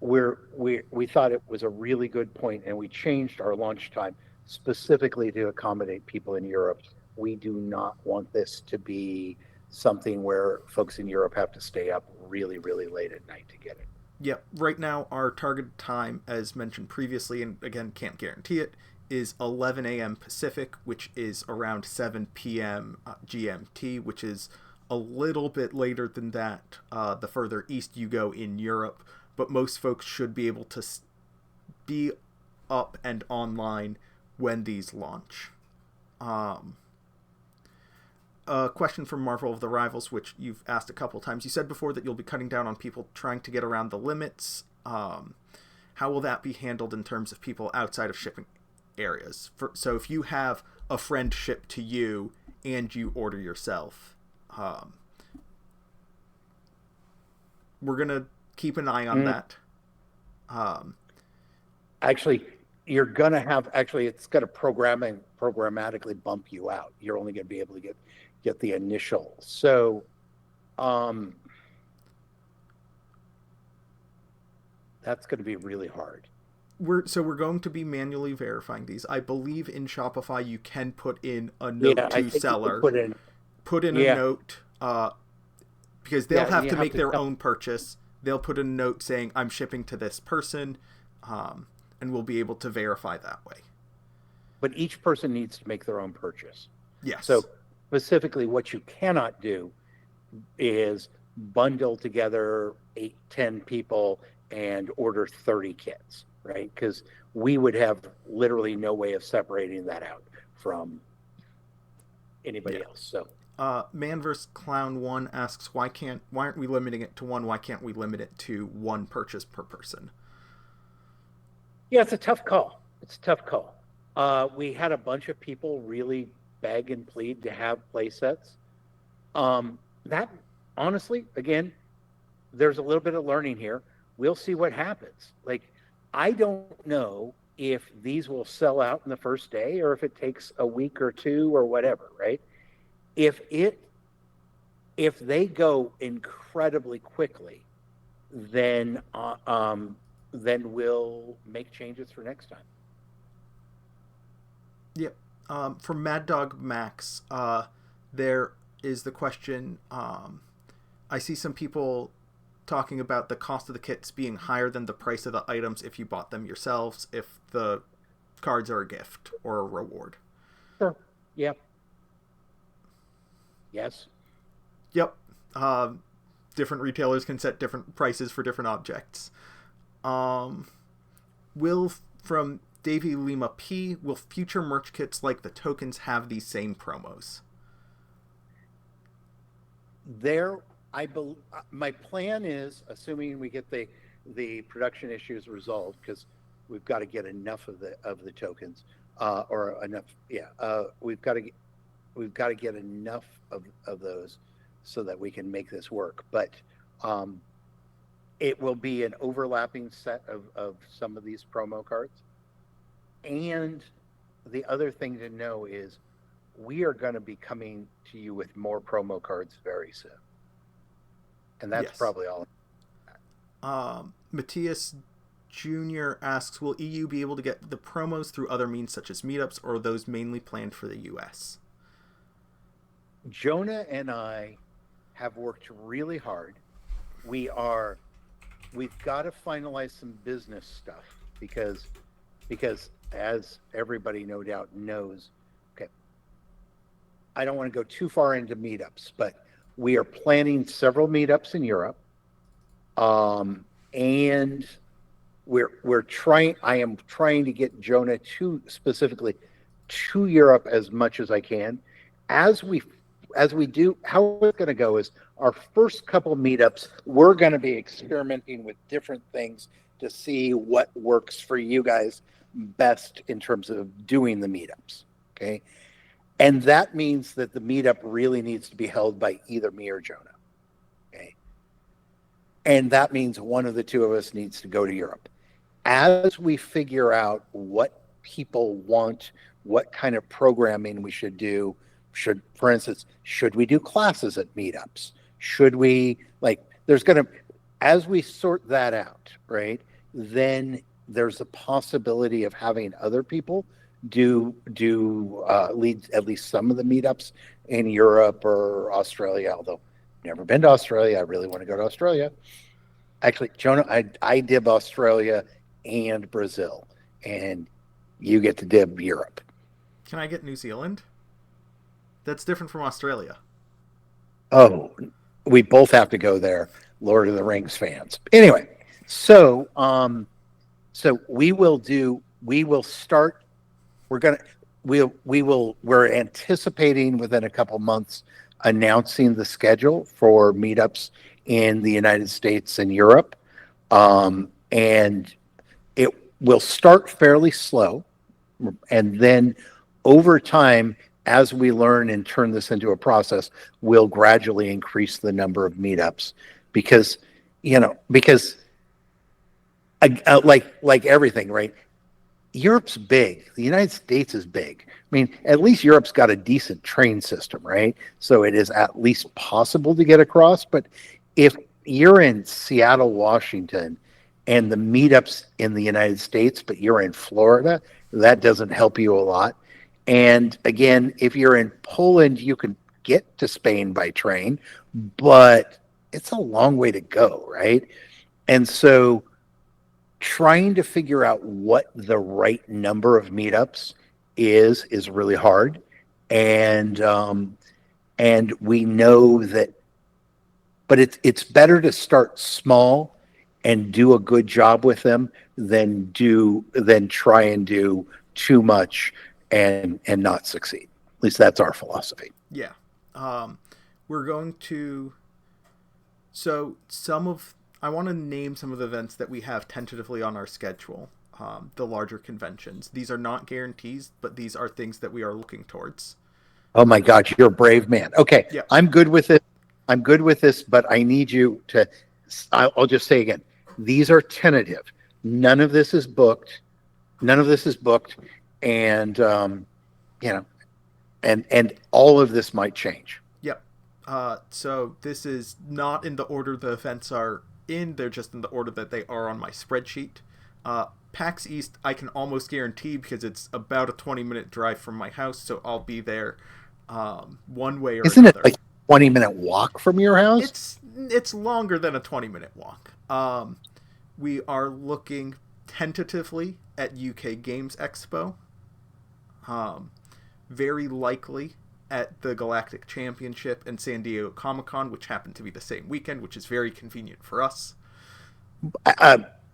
we thought it was a really good point, and we changed our launch time specifically to accommodate people in Europe. We do not want this to be something where folks in Europe have to stay up really, really late at night to get it. Yeah, right now our target time, as mentioned previously, and again can't guarantee it, is 11 a.m. Pacific, which is around 7 p.m. GMT, which is a little bit later than that the further east you go in Europe. But most folks should be able to be up and online when these launch. A question from Marvel of the Rivals, which you've asked a couple times. You said before that you'll be cutting down on people trying to get around the limits. How will that be handled in terms of people outside of shipping areas? So if you have a friend ship to you and you order yourself, we're going to keep an eye on that. Actually, you're gonna have it's gonna programmatically bump you out. You're only gonna be able to get the initial. So that's gonna be really hard. We're going to be manually verifying these. I believe in Shopify you can put in a note Yeah, I to think you seller, could put in a yeah, note because they'll yeah, and have you to have make to their own purchase. They'll put a note saying I'm shipping to this person, and we'll be able to verify that way. but each person needs to make their own purchase. So Yes. specifically, what you cannot do is bundle together 8, 10 people and order 30 kits, right? Because we would have literally no way of separating that out from anybody Yeah. else. So Man vs. Clown 1 asks why aren't we limiting it to one? Why can't we limit it to one purchase per person? yeah, it's a tough call. It's a tough call. We had a bunch of people really beg and plead to have play sets. That honestly, again, there's a little bit of learning here. We'll see what happens. Like, I don't know if these will sell out in the first day or if it takes a week or two or whatever, right? If they go incredibly quickly, then we'll make changes for next time. Yep. From Mad Dog Max, there is the question. I see some people talking about the cost of the kits being higher than the price of the items if you bought them yourselves, if the cards are a gift or a reward. Sure. Yep. Yes. Yep. Different retailers can set different prices for different objects. Will from Davey Lima P, will future merch kits like the tokens have these same promos? My plan is, assuming we get the production issues resolved, because we've got to get enough of the tokens, or enough. Yeah, we've got to get enough of those so that we can make this work. But it will be an overlapping set of some of these promo cards. And the other thing to know is we are going to be coming to you with more promo cards very soon. And that's Yes. probably all. Matthias Jr. asks, will EU be able to get the promos through other means such as meetups, or are those mainly planned for the US? Jonah and I have worked really hard. We've got to finalize some business stuff because as everybody no doubt knows, okay, I don't want to go too far into meetups, but We are planning several meetups in Europe, and we're trying. I am trying to get Jonah to specifically to Europe as much as I can. As we do, how it's going to go is our first couple meetups. We're going to be experimenting with different things to see what works for you guys best in terms of doing the meetups. Okay, and that means that the meetup really needs to be held by either me or Jonah. Okay, and that means one of the two of us needs to go to Europe. As we figure out what people want, what kind of programming we should do, for instance, should we do classes at meetups? Should we, like, there's going to, as we sort that out, right, then there's a possibility of having other people lead at least some of the meetups in Europe or Australia, although never been to Australia. I really want to go to Australia. Actually, Jonah, I dib Australia and Brazil, and you get to dib Europe. Can I get New Zealand? That's different from Australia. Oh, we both have to go there, Lord of the Rings fans. Anyway, so so we will start. We're gonna we're anticipating within a couple months announcing the schedule for meetups in the United States and Europe, and it will start fairly slow, and then over time, as we learn and turn this into a process, we'll gradually increase the number of meetups because like everything, right? Europe's big. The United States is big. I mean, at least Europe's got a decent train system, right? So it is at least possible to get across. But if you're in Seattle, Washington, and the meetups in the United States, but you're in Florida, that doesn't help you a lot. And again, if you're in Poland, you can get to Spain by train, but it's a long way to go, right? And so trying to figure out what the right number of meetups is really hard. And we know that, but it's better to start small and do a good job with them than try and do too much and not succeed. At least that's our philosophy. Yeah. We're going to. So some of. I want to name some of the events that we have tentatively on our schedule. The larger conventions. These are not guarantees, but these are things that we are looking towards. Oh my God, you're a brave man. Okay, Yep. I'm good with it. I'm good with this, but I need you to. I'll just say again, these are tentative. None of this is booked. None of this is booked, and and all of this might change. Yep. So this is not in the order the events are in. They're just in the order that they are on my spreadsheet. PAX East, I can almost guarantee because it's about a 20-minute drive from my house, so I'll be there one way or Isn't another. it like 20-minute walk from your house? It's longer than a 20-minute walk. We are looking tentatively at UK Games Expo. Very likely at the Galactic Championship and San Diego Comic-Con, which happen to be the same weekend, which is very convenient for us.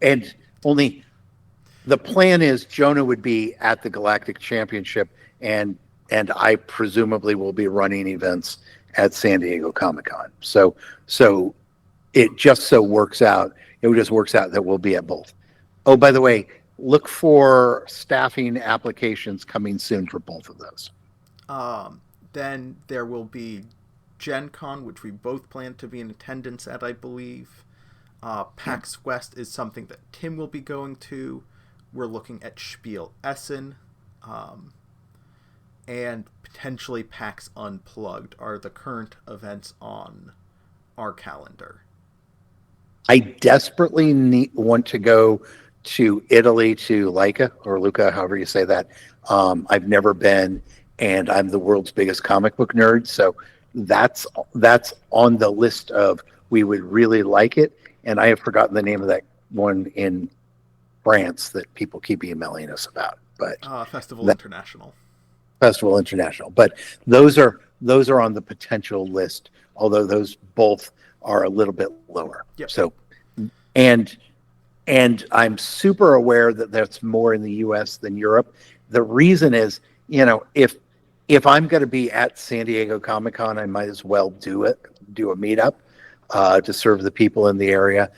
And only the plan is Jonah would be at the Galactic Championship, and I presumably will be running events at San Diego Comic-Con. So it just so works out. It just works out that we'll be at both. Oh, by the way, look for staffing applications coming soon for both of those. Then there will be Gen Con, which we both plan to be in attendance at, I believe. PAX West is something that Tim will be going to. We're looking at Spiel Essen. And potentially PAX Unplugged are the current events on our calendar. I desperately want to go to Italy, to Lucca, however you say that. I've never been, and I'm the world's biggest comic book nerd, so that's on the list of we would really like it. And I have forgotten the name of that one in France that people keep emailing us about. But Festival International. Festival International. But those are those are on the potential list, although those both are a little bit lower. Yep. So, and I'm super aware that that's more in the US than Europe. The reason is, if I'm going to be at San Diego Comic-Con, I might as well do a meetup to serve the people in the area.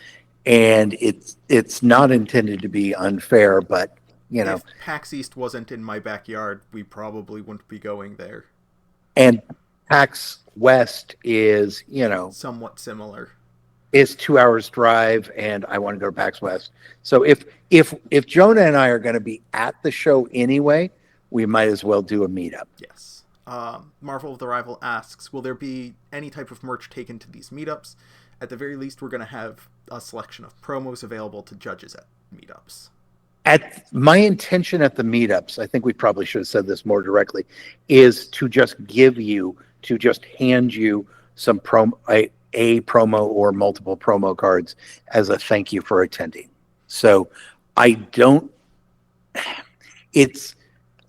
And it's not intended to be unfair, but if PAX East wasn't in my backyard, we probably wouldn't be going there. and PAX West is, Somewhat similar. is 2 hours drive, and I want to go to PAX West. So if Jonah and I are going to be at the show anyway, we might as well do a meetup. Yes. Marvel of the Rival asks, will there be any type of merch taken to these meetups? At the very least, we're going to have a selection of promos available to judges at meetups. At my intention at the meetups, I think we probably should have said this more directly, is to just hand you some a promo or multiple promo cards as a thank you for attending. So it's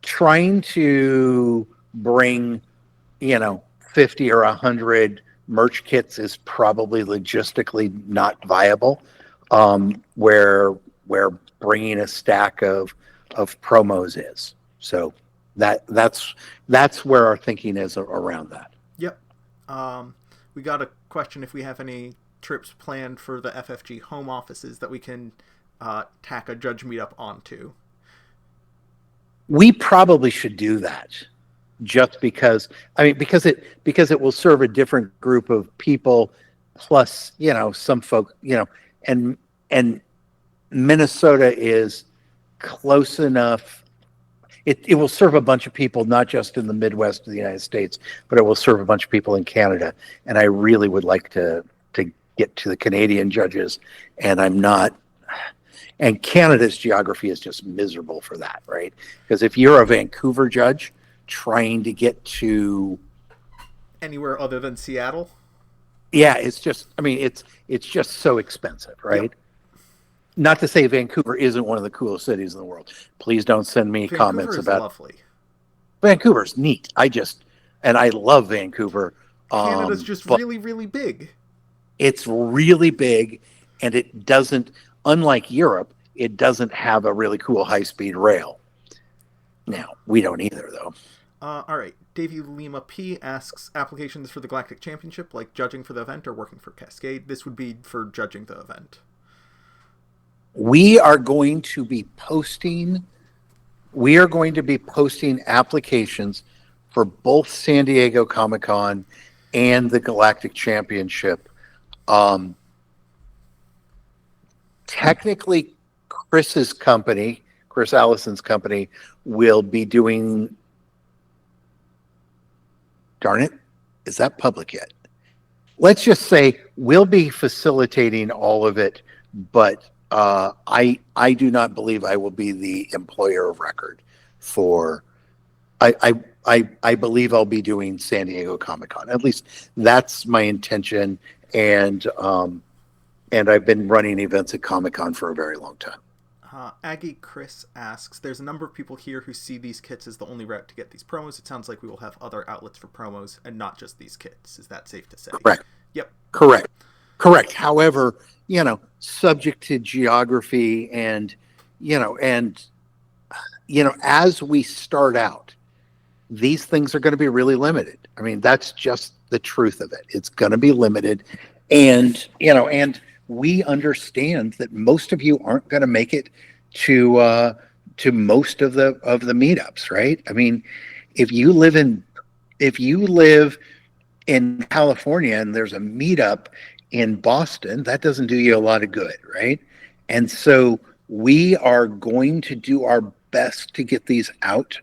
trying to bring, 50 or 100 merch kits is probably logistically not viable. Where bringing a stack of promos is. So that's where our thinking is around that. Yep. We got a question if we have any trips planned for the FFG home offices that we can tack a judge meetup onto. We probably should do that, just because it will serve a different group of people, plus some folk, and Minnesota is close enough. It will serve a bunch of people, not just in the Midwest of the United States, but it will serve a bunch of people in Canada. And I really would like to get to the Canadian judges, and I'm not. And Canada's geography is just miserable for that, right? Because if you're a Vancouver judge trying to get to anywhere other than Seattle, it's just so expensive, right? Yep. Not to say Vancouver isn't one of the coolest cities in the world. Please don't send me comments about lovely. Vancouver's neat. I love Vancouver. Canada's just really, really big. It's really big, and it doesn't, unlike Europe, it doesn't have a really cool high-speed rail. Now, we don't either, though. All right. Davey Lima P asks, applications for the Galactic Championship, like judging for the event or working for Cascade? This would be for judging the event. We are going to be posting applications for both San Diego Comic-Con and the Galactic Championship. Technically, Chris Allison's company, will be doing. Darn it, is that public yet? Let's just say we'll be facilitating all of it, but I do not believe I will be the employer of record for. I believe I'll be doing San Diego Comic-Con. At least that's my intention, and I've been running events at Comic-Con for a very long time. Aggie Chris asks, there's a number of people here who see these kits as the only route to get these promos. It sounds like we will have other outlets for promos and not just these kits. Is that safe to say? Correct. Yep. Correct. However, subject to geography and as we start out, these things are going to be really limited. I mean, that's just the truth of it. It's going to be limited. And we understand that most of you aren't going to make it to most of the meetups, right? I mean, if you live in California and there's a meetup in Boston, that doesn't do you a lot of good, right? And so we are going to do our best to get these out.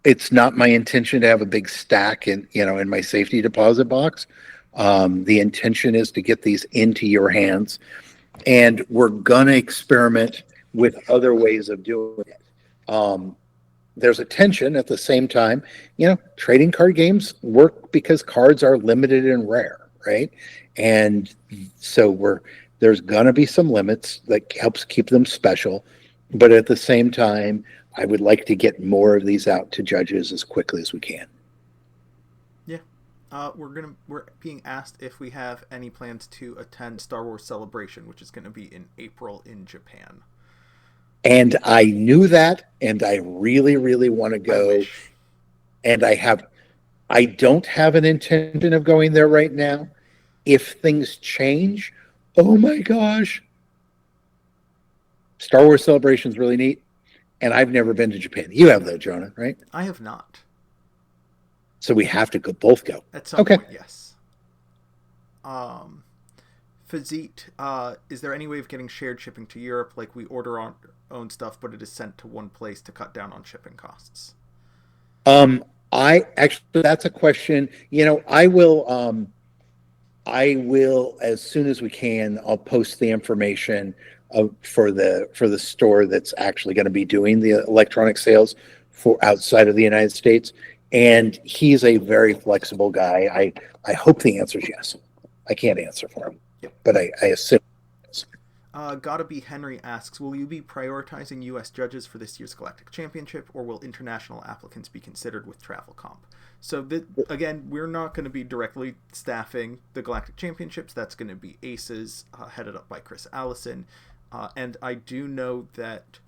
It's not my intention to have a big stack in my safety deposit box. The intention is to get these into your hands, and we're gonna experiment with other ways of doing it. There's a tension at the same time. Trading card games work because cards are limited and rare, right? And so there's gonna be some limits that helps keep them special, but at the same time, I would like to get more of these out to judges as quickly as we can. Yeah. We're being asked if we have any plans to attend Star Wars Celebration, which is gonna be in April in Japan. And I knew that, and I really, really want to I go. wish. And I don't have an intention of going there right now. If things change, oh my gosh, Star Wars Celebration is really neat. And I've never been to Japan. You have though, Jonah, right? I have not. So we have to go both go. At some Okay. point, yes. Um, Fazit, is there any way of getting shared shipping to Europe? Like we order our own stuff, but it is sent to one place to cut down on shipping costs. Um, I actually that's a question. I will as soon as we can. I'll post the information for the store that's actually going to be doing the electronic sales for outside of the United States. And he's a very flexible guy. I hope the answer is yes. I can't answer for him, Yep. but I assume. Gotta be Henry asks, will you be prioritizing U.S. judges for this year's Galactic Championship, or will international applicants be considered with travel comp? So again, we're not going to be directly staffing the Galactic Championships. That's going to be ACES, headed up by Chris Allison. And I do know that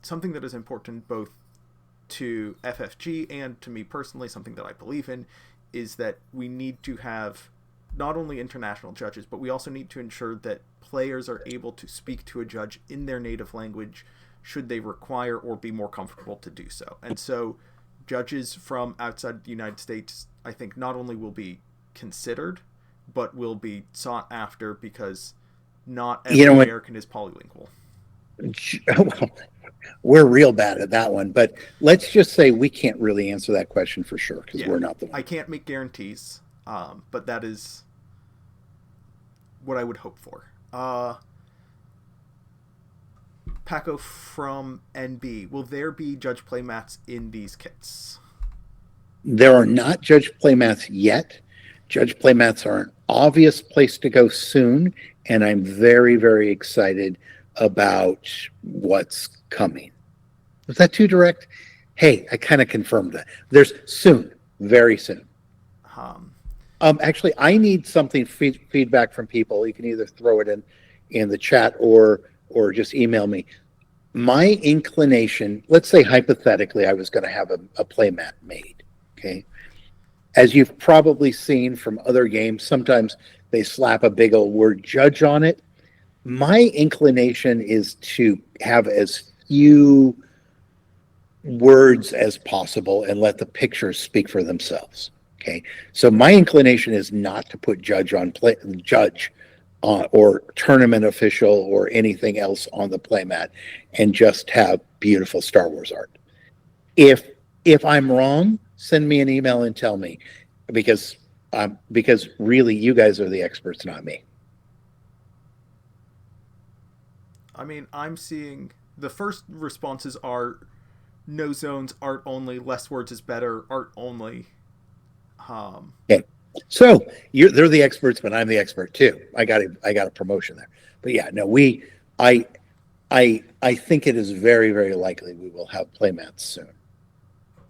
something that is important both to FFG and to me personally, something that I believe in, is that we need to have not only international judges, but we also need to ensure that players are able to speak to a judge in their native language should they require or be more comfortable to do so. And so judges from outside the United States, I think, not only will be considered, but will be sought after because not You every know what? American is polylingual. Well, we're real bad at that one, but let's just say we can't really answer that question for sure because Yeah, we're not the I one. can't make guarantees, but that is what I would hope for. Paco from NB, will there be judge playmats in these kits? There are not judge playmats yet. Judge playmats are an obvious place to go soon, and I'm very, very excited about what's coming. Was that too direct? Hey, I kind of confirmed that. There's soon, very soon. Um, Actually, I need something feedback from people. You can either throw it in the chat or just email me. My inclination, let's say hypothetically, I was going to have a playmat made. Okay, as you've probably seen from other games, sometimes they slap a big old word judge on it. My inclination is to have as few words as possible and let the pictures speak for themselves. Okay, so my inclination is not to put judge or tournament official or anything else on the playmat, and just have beautiful Star Wars art. If if I'm wrong, send me an email and tell me, because because really you guys are the experts, not me. I mean, I'm seeing the first responses are no zones, art only, less words is better, art only. Um, Okay, so they're the experts, but I'm the expert too. I got a promotion there. But yeah, no, I I think it is very, very likely we will have playmats soon.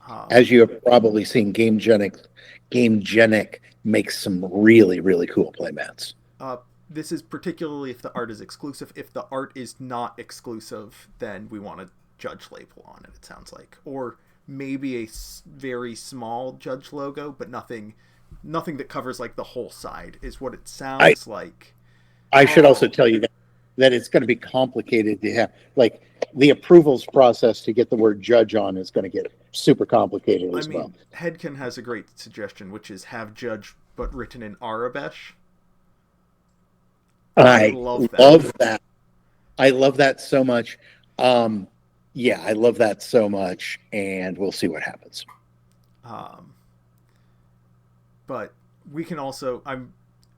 um, As you have probably seen, Game Genic makes some really, really cool playmats. uh, this is particularly if the art is exclusive. If the art is not exclusive, then we want a judge label on it, it sounds like. Or maybe a very small judge logo, but nothing that covers like the whole side is what it I sounds like. I should also Oh, tell you that it's going to be complicated to have, like, the approvals process to get the word judge on is going to get super complicated I as well. mean, Headkin has a great suggestion, which is have judge but written in Arabesh. I I love that. love that. I love that so much. Um, yeah, I love that so much, and we'll see what happens. Um, but we can also,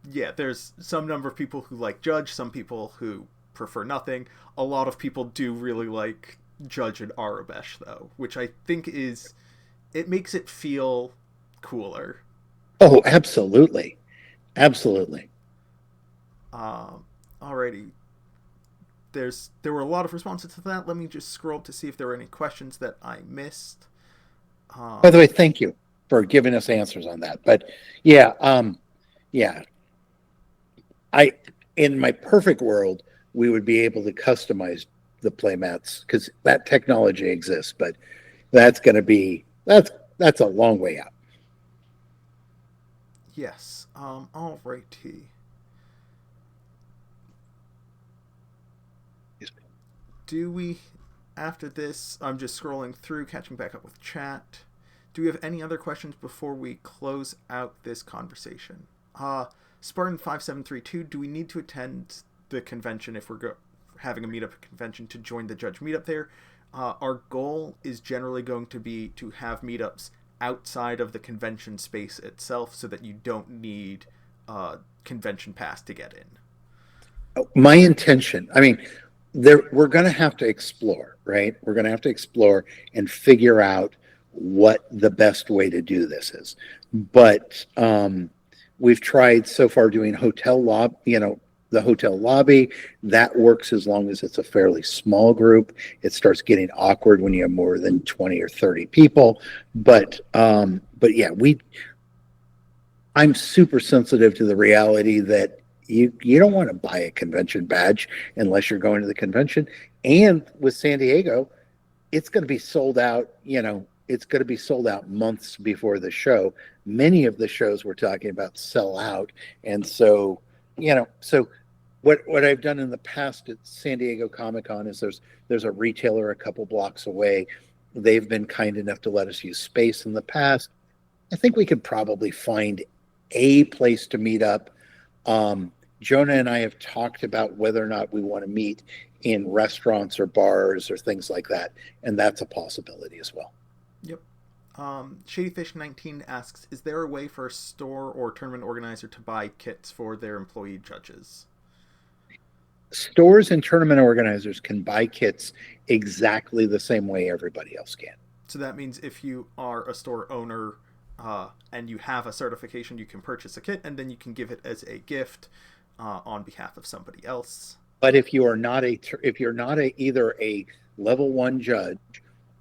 yeah, there's some number of people who like Judge, some people who prefer nothing. A lot of people do really like Judge and Arabesh though, which I think is it makes it feel cooler. Oh, absolutely, absolutely. Um, Alrighty, there were a lot of responses to that. Let me just scroll to see if there were any questions that I missed. By the Um, way, thank you. for giving us answers on that. But yeah, yeah, I in my perfect world we would be able to customize the playmats because that technology exists, but that's going to be that's a long way out. Yes. All righty. Do we, after this, I'm just scrolling through, catching back up with chat. Do we have any other questions before we close out this conversation? Spartan5732, do we need to attend the convention if we're having a meetup convention to join the judge meetup there? Our goal is generally going to be to have meetups outside of the convention space itself so that you don't need a convention pass to get in. My intention, I mean, there we're going to have to explore, right? We're going to have to explore and figure out what the best way to do this is. But we've tried so far doing hotel lobby, the hotel lobby. That works as long as it's a fairly small group. It starts getting awkward when you have more than 20 or 30 people. But yeah, I'm super sensitive to the reality that you don't want to buy a convention badge unless you're going to the convention. And with San Diego, it's going to be sold out, it's going to be sold out months before the show. Many of the shows we're talking about sell out. And so, so what I've done in the past at San Diego Comic-Con is there's a retailer a couple blocks away. They've been kind enough to let us use space in the past. I think we could probably find a place to meet up. Jonah and I have talked about whether or not we want to meet in restaurants or bars or things like that, and that's a possibility as well. Yep. Shadyfish19 asks, is there a way for a store or tournament organizer to buy kits for their employee judges? Stores and tournament organizers can buy kits exactly the same way everybody else can. So that means if you are a store owner and you have a certification, you can purchase a kit and then you can give it as a gift on behalf of somebody else. But if you're not either a level 1 judge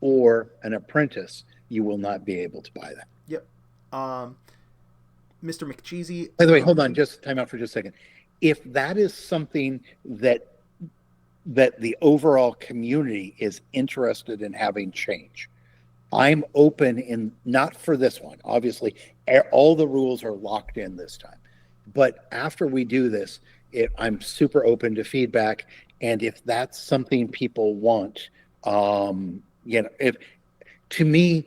or an apprentice, you will not be able to buy that. Yep. Mr. McCheesy. By the way, hold on, just time out for just a second. If that is something that the overall community is interested in having change, I'm open in, not for this one. Obviously, all the rules are locked in this time. But after we do this, I'm super open to feedback. And if that's something people want, if to me,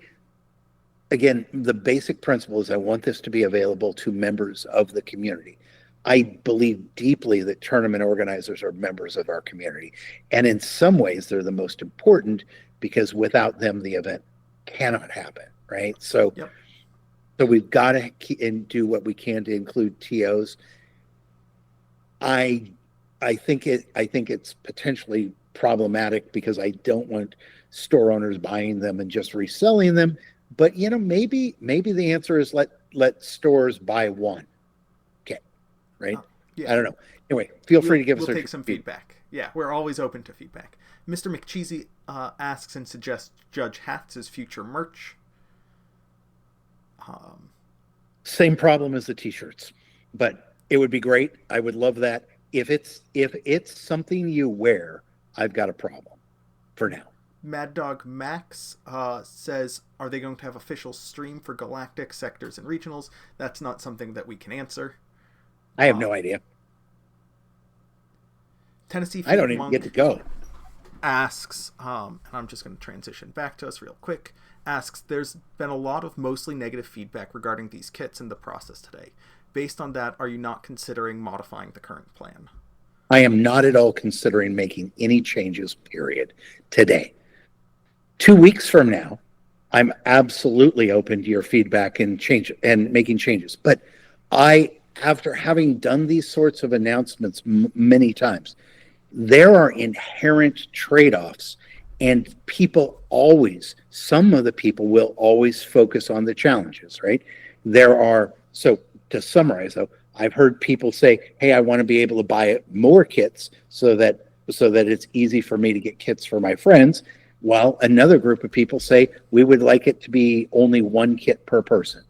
again, the basic principle is I want this to be available to members of the community. I believe deeply that tournament organizers are members of our community. And in some ways, they're the most important because without them, the event cannot happen, right? So, yep. So we've got to do what we can to include TOs. I think it's potentially problematic because I don't want store owners buying them and just reselling them. But maybe the answer is let stores buy one. Okay, right? Yeah. I don't know. Anyway, feel free to give us. We'll take some feedback. Yeah, we're always open to feedback. Mr. McCheesy asks and suggests Judge hats as future merch. Same problem as the t-shirts, but it would be great. I would love that. If it's something you wear, I've got a problem for now. Mad Dog Max says, are they going to have official stream for Galactic, Sectors, and Regionals? That's not something that we can answer. I have no idea. Tennessee I don't even Monk get to go. Asks, and I'm just going to transition back to us real quick, asks, there's been a lot of mostly negative feedback regarding these kits in the process today. Based on that, are you not considering modifying the current plan? I am not at all considering making any changes, period, today. 2 weeks from now, I'm absolutely open to your feedback and change and making changes. But after having done these sorts of announcements many times, there are inherent trade-offs, and some of the people will always focus on the challenges, right? So to summarize though, I've heard people say, hey, I want to be able to buy more kits so that it's easy for me to get kits for my friends. while another group of people say we would like it to be only one kit per person.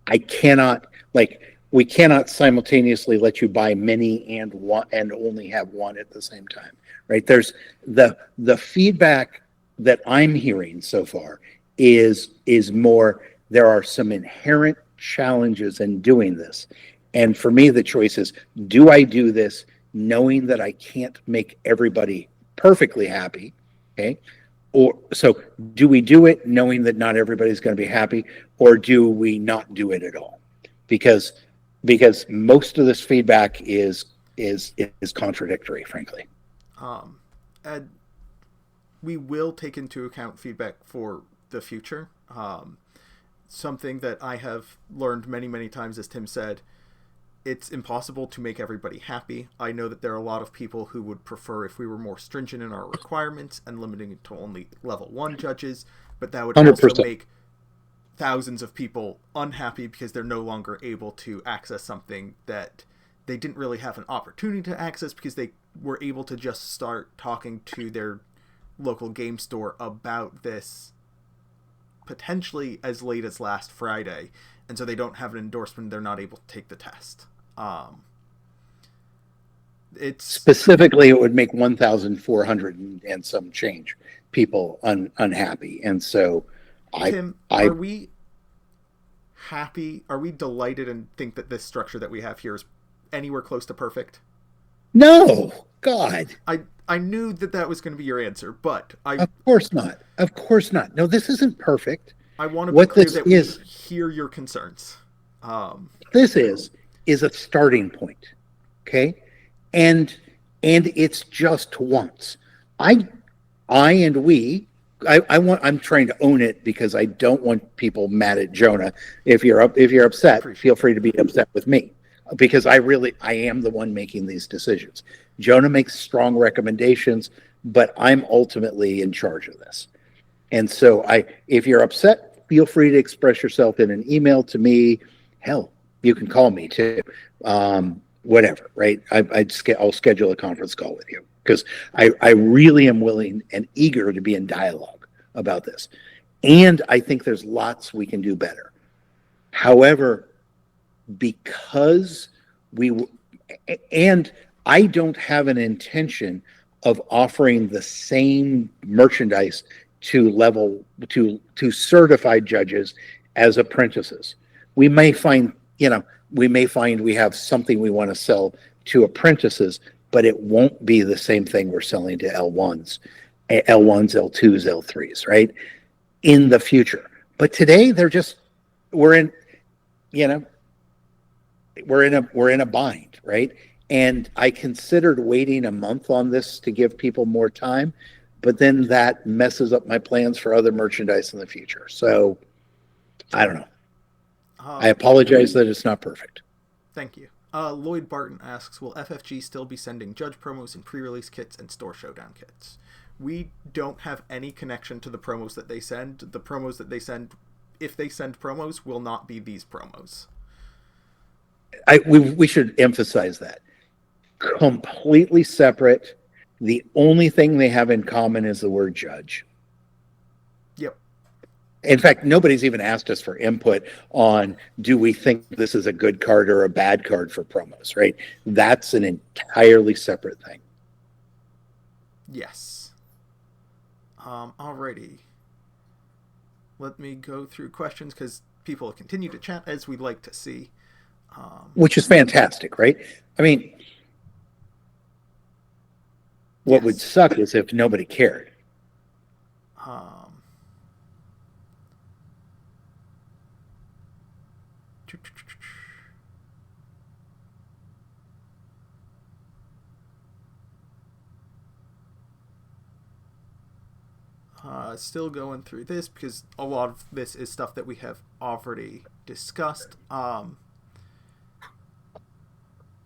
I cannot, like, we cannot simultaneously let you buy many and one and only have one at the same time, right? There's the feedback that I'm hearing so far is more, there are some inherent challenges in doing this. And for me, the choice is, do I do this knowing that I can't make everybody perfectly happy? Okay. Or so do we do it knowing that not everybody's going to be happy, or do we not do it at all? Because most of this feedback is contradictory, frankly. Um, and we will take into account feedback for the future. Something that I have learned many, many times, as Tim said, it's impossible to make everybody happy. I know that there are a lot of people who would prefer if we were more stringent in our requirements and limiting it to only level 1 judges, but that would also 100%. make thousands of people unhappy because they're no longer able to access something that they didn't really have an opportunity to access because they were able to just start talking to their local game store about this potentially as late as last Friday, and so they don't have an endorsement. They're not able to take the test. It's Specifically, it would make 1,400 and some change people unhappy, and so Tim, I are we happy? Are we delighted and think that this structure that we have here is anywhere close to perfect? no, God, I knew that that was going to be your answer, but of course not, of course not. No, this isn't perfect. I want to be What clear this that we is, hear your concerns. this is a starting point, okay, and it's just once. I I and we, I'm trying to own it because I don't want people mad at Jonah. If you're I upset, feel appreciate free that. to be upset with me, because I am the one making these decisions. Jonah makes strong recommendations, but I'm ultimately in charge of this. And so if you're upset, feel free to express yourself in an email to me. Hell, you can call me too. Whatever, right? I'll schedule a conference call with you because I really am willing and eager to be in dialogue about this. And I think there's lots we can do better. However, because we, and I don't have an intention of offering the same merchandise to certified judges as apprentices. We may find, we have something we want to sell to apprentices, but it won't be the same thing we're selling to L1s, L1s, L2s, L3s, right? In the future. But today we're in, you know, we're in a bind, right? And I considered waiting a month on this to give people more time, but then that messes up my plans for other merchandise in the future. So I don't know. I Um, apologize that it's not perfect. Thank you. Lloyd Barton asks, will FFG still be sending judge promos and pre-release kits and store showdown kits? We don't have any connection to the promos that they send. The promos that they send, if they send promos, will not be these promos. We should emphasize that. Completely separate. The only thing they have in common is the word judge. Yep. In fact, nobody's even asked us for input on, do we think this is a good card or a bad card for promos, right? That's an entirely separate thing. Yes. Alrighty. Let me go through questions because people continue to chat as we'd like to see. Which is fantastic, right? I mean, what would Yes. suck is if nobody cared. Um, still going through this because a lot of this is stuff that we have already discussed.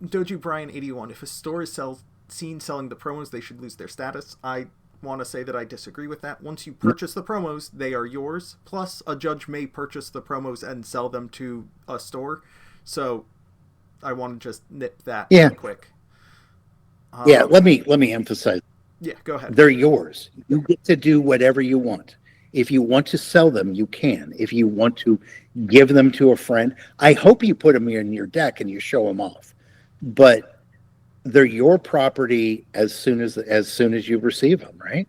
Doju Brian 81. If a store is seen selling the promos, they should lose their status. I want to say that I disagree with that. Once you purchase the promos, they are yours. Plus, a judge may purchase the promos and sell them to a store. So, I want to just nip that Yeah, quick. yeah. Let me emphasize. Yeah, go ahead. They're yours. You get to do whatever you want. If you want to sell them, you can. If you want to give them to a friend, I hope you put them in your deck and you show them off. But they're your property as soon as you receive them, right?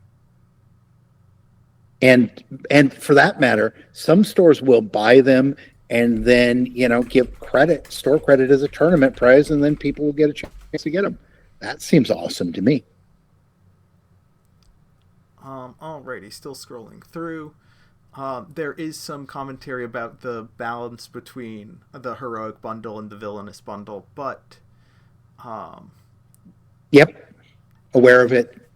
And for that matter, some stores will buy them and then give credit, store credit as a tournament prize, and then people will get a chance to get them. That seems awesome to me. Alrighty, still scrolling through. There is some commentary about the balance between the heroic bundle and the villainous bundle, but um, Yep, aware of it.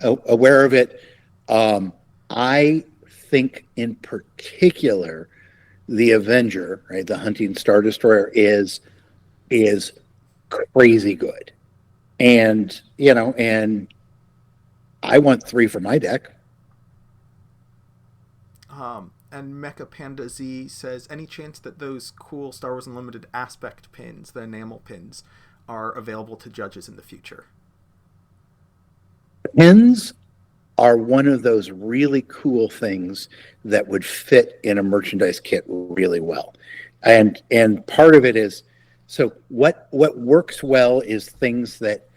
Aware of it. I think in particular, the Avenger, right, the Hunting Star Destroyer is crazy good, and I want 3 for my deck. and Mecha Panda Z says, any chance that those cool Star Wars Unlimited aspect pins, the enamel pins, are available to judges in the future? Pins are one of those really cool things that would fit in a merchandise kit really well. And part of it is, so what works well is things that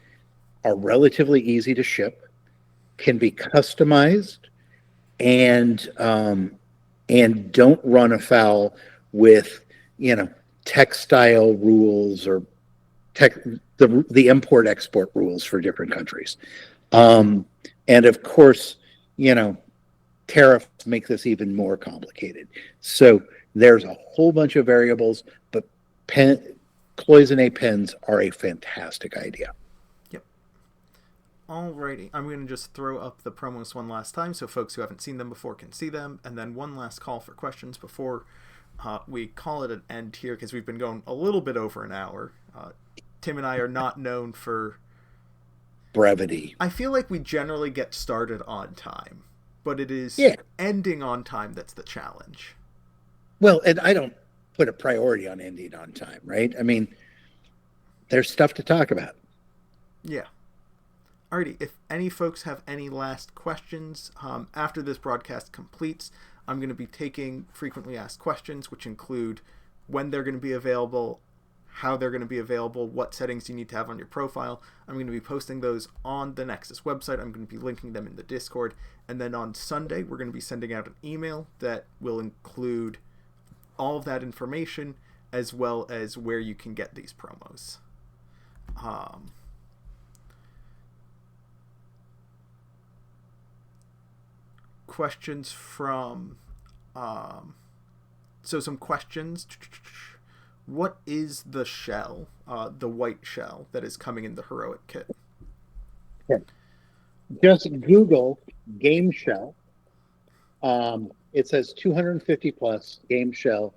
are relatively easy to ship, can be customized, and don't run afoul with textile rules or tech the import export rules for different countries. And of course, you know, tariffs make this even more complicated. So there's a whole bunch of variables, but cloisonne pens are a fantastic idea. Yep. Alrighty, I'm going to just throw up the promos one last time so folks who haven't seen them before can see them, and then one last call for questions before we call it an end here, because we've been going a little bit over an hour. Tim and I are not known for Brevity. I feel like we generally get started on time, but it is ending on time that's the challenge. Well, and I don't put a priority on ending on time, right? I mean, there's stuff to talk about. Yeah. Alrighty, if any folks have any last questions, after this broadcast completes, I'm going to be taking frequently asked questions, which include when they're going to be available, how they're going to be available, what settings you need to have on your profile. I'm going to be posting those on the Nexus website. I'm going to be linking them in the Discord. And then on Sunday, we're going to be sending out an email that will include all of that information, as well as where you can get these promos. Questions from... so some questions... What is the shell, the white shell, that is coming in the Heroic kit? Just Google game shell. It says 250 plus game shell.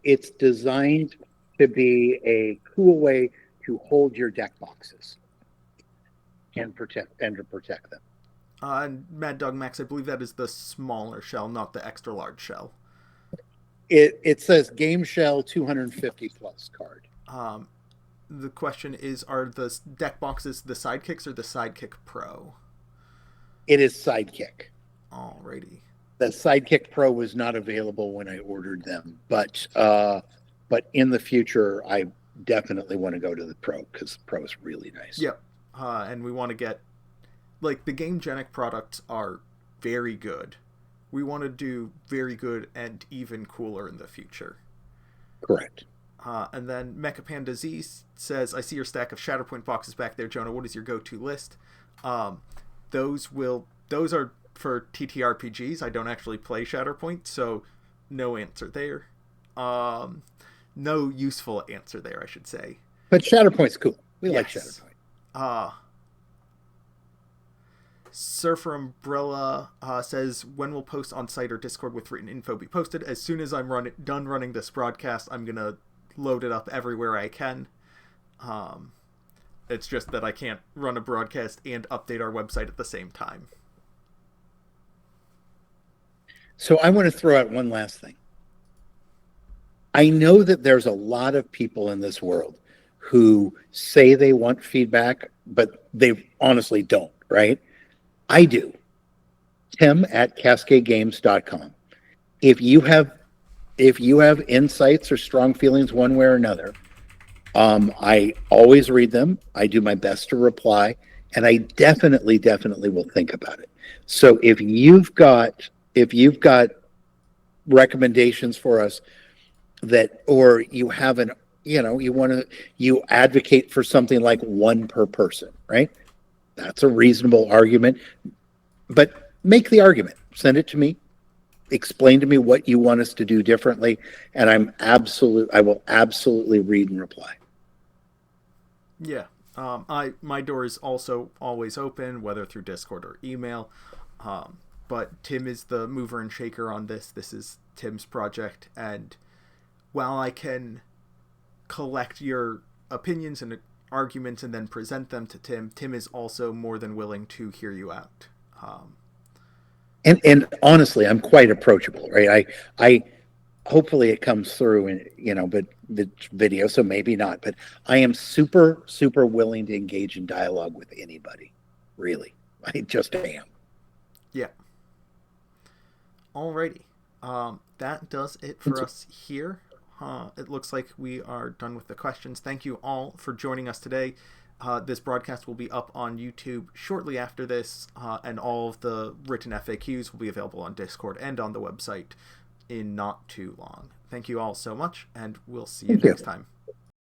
It's designed to be a cool way to hold your deck boxes and to protect them. And Mad Dog Max, I believe that is the smaller shell, not the extra large shell. It says game shell 250 plus card. The question is, are the deck boxes the Sidekicks or the Sidekick Pro? It is Sidekick. Alrighty. The Sidekick Pro was not available when I ordered them, but in the future, I definitely want to go to the Pro, because the Pro is really nice. Yep. And we want to get, like, the Game Genic products are very good. We want to do very good and even cooler in the future. Correct. And then Mecha Panda Z says, I see your stack of Shatterpoint boxes back there, Jonah. What is your go-to list? Those are for TTRPGs. I don't actually play Shatterpoint, so no answer there. No useful answer there, I should say. But Shatterpoint's cool. We like Shatterpoint. Surfer Umbrella says, when will post on site or Discord with written info be posted? As soon as I'm done running this broadcast, I'm going to load it up everywhere I can. It's just that I can't run a broadcast and update our website at the same time. So I want to throw out one last thing. I know that there's a lot of people in this world who say they want feedback, but they honestly don't. right? I do. Tim at cascadegames.com. If you have if you have insights or strong feelings one way or another, I always read them. I do my best to reply, and I definitely will think about it. So if you've got recommendations for us that, or you have an, you want to, you advocate for something like one per person, right? That's a reasonable argument, but make the argument. Send it to me. Explain to me what you want us to do differently, and I will absolutely read and reply. Yeah. My door is also always open, whether through Discord or email. But Tim is the mover and shaker on this. This is Tim's project, and while I can collect your opinions and arguments and then present them to Tim, Tim is also more than willing to hear you out. And honestly, I'm quite approachable, right? I hopefully it comes through, and but the video, so maybe not, but I am super willing to engage in dialogue with anybody, really. I just am. Yeah. Alrighty. That does it for us here. It looks like we are done with the questions. Thank you all for joining us today. This broadcast will be up on YouTube shortly after this, and all of the written FAQs will be available on Discord and on the website in not too long. Thank you all so much, and we'll see you Thank next you. time.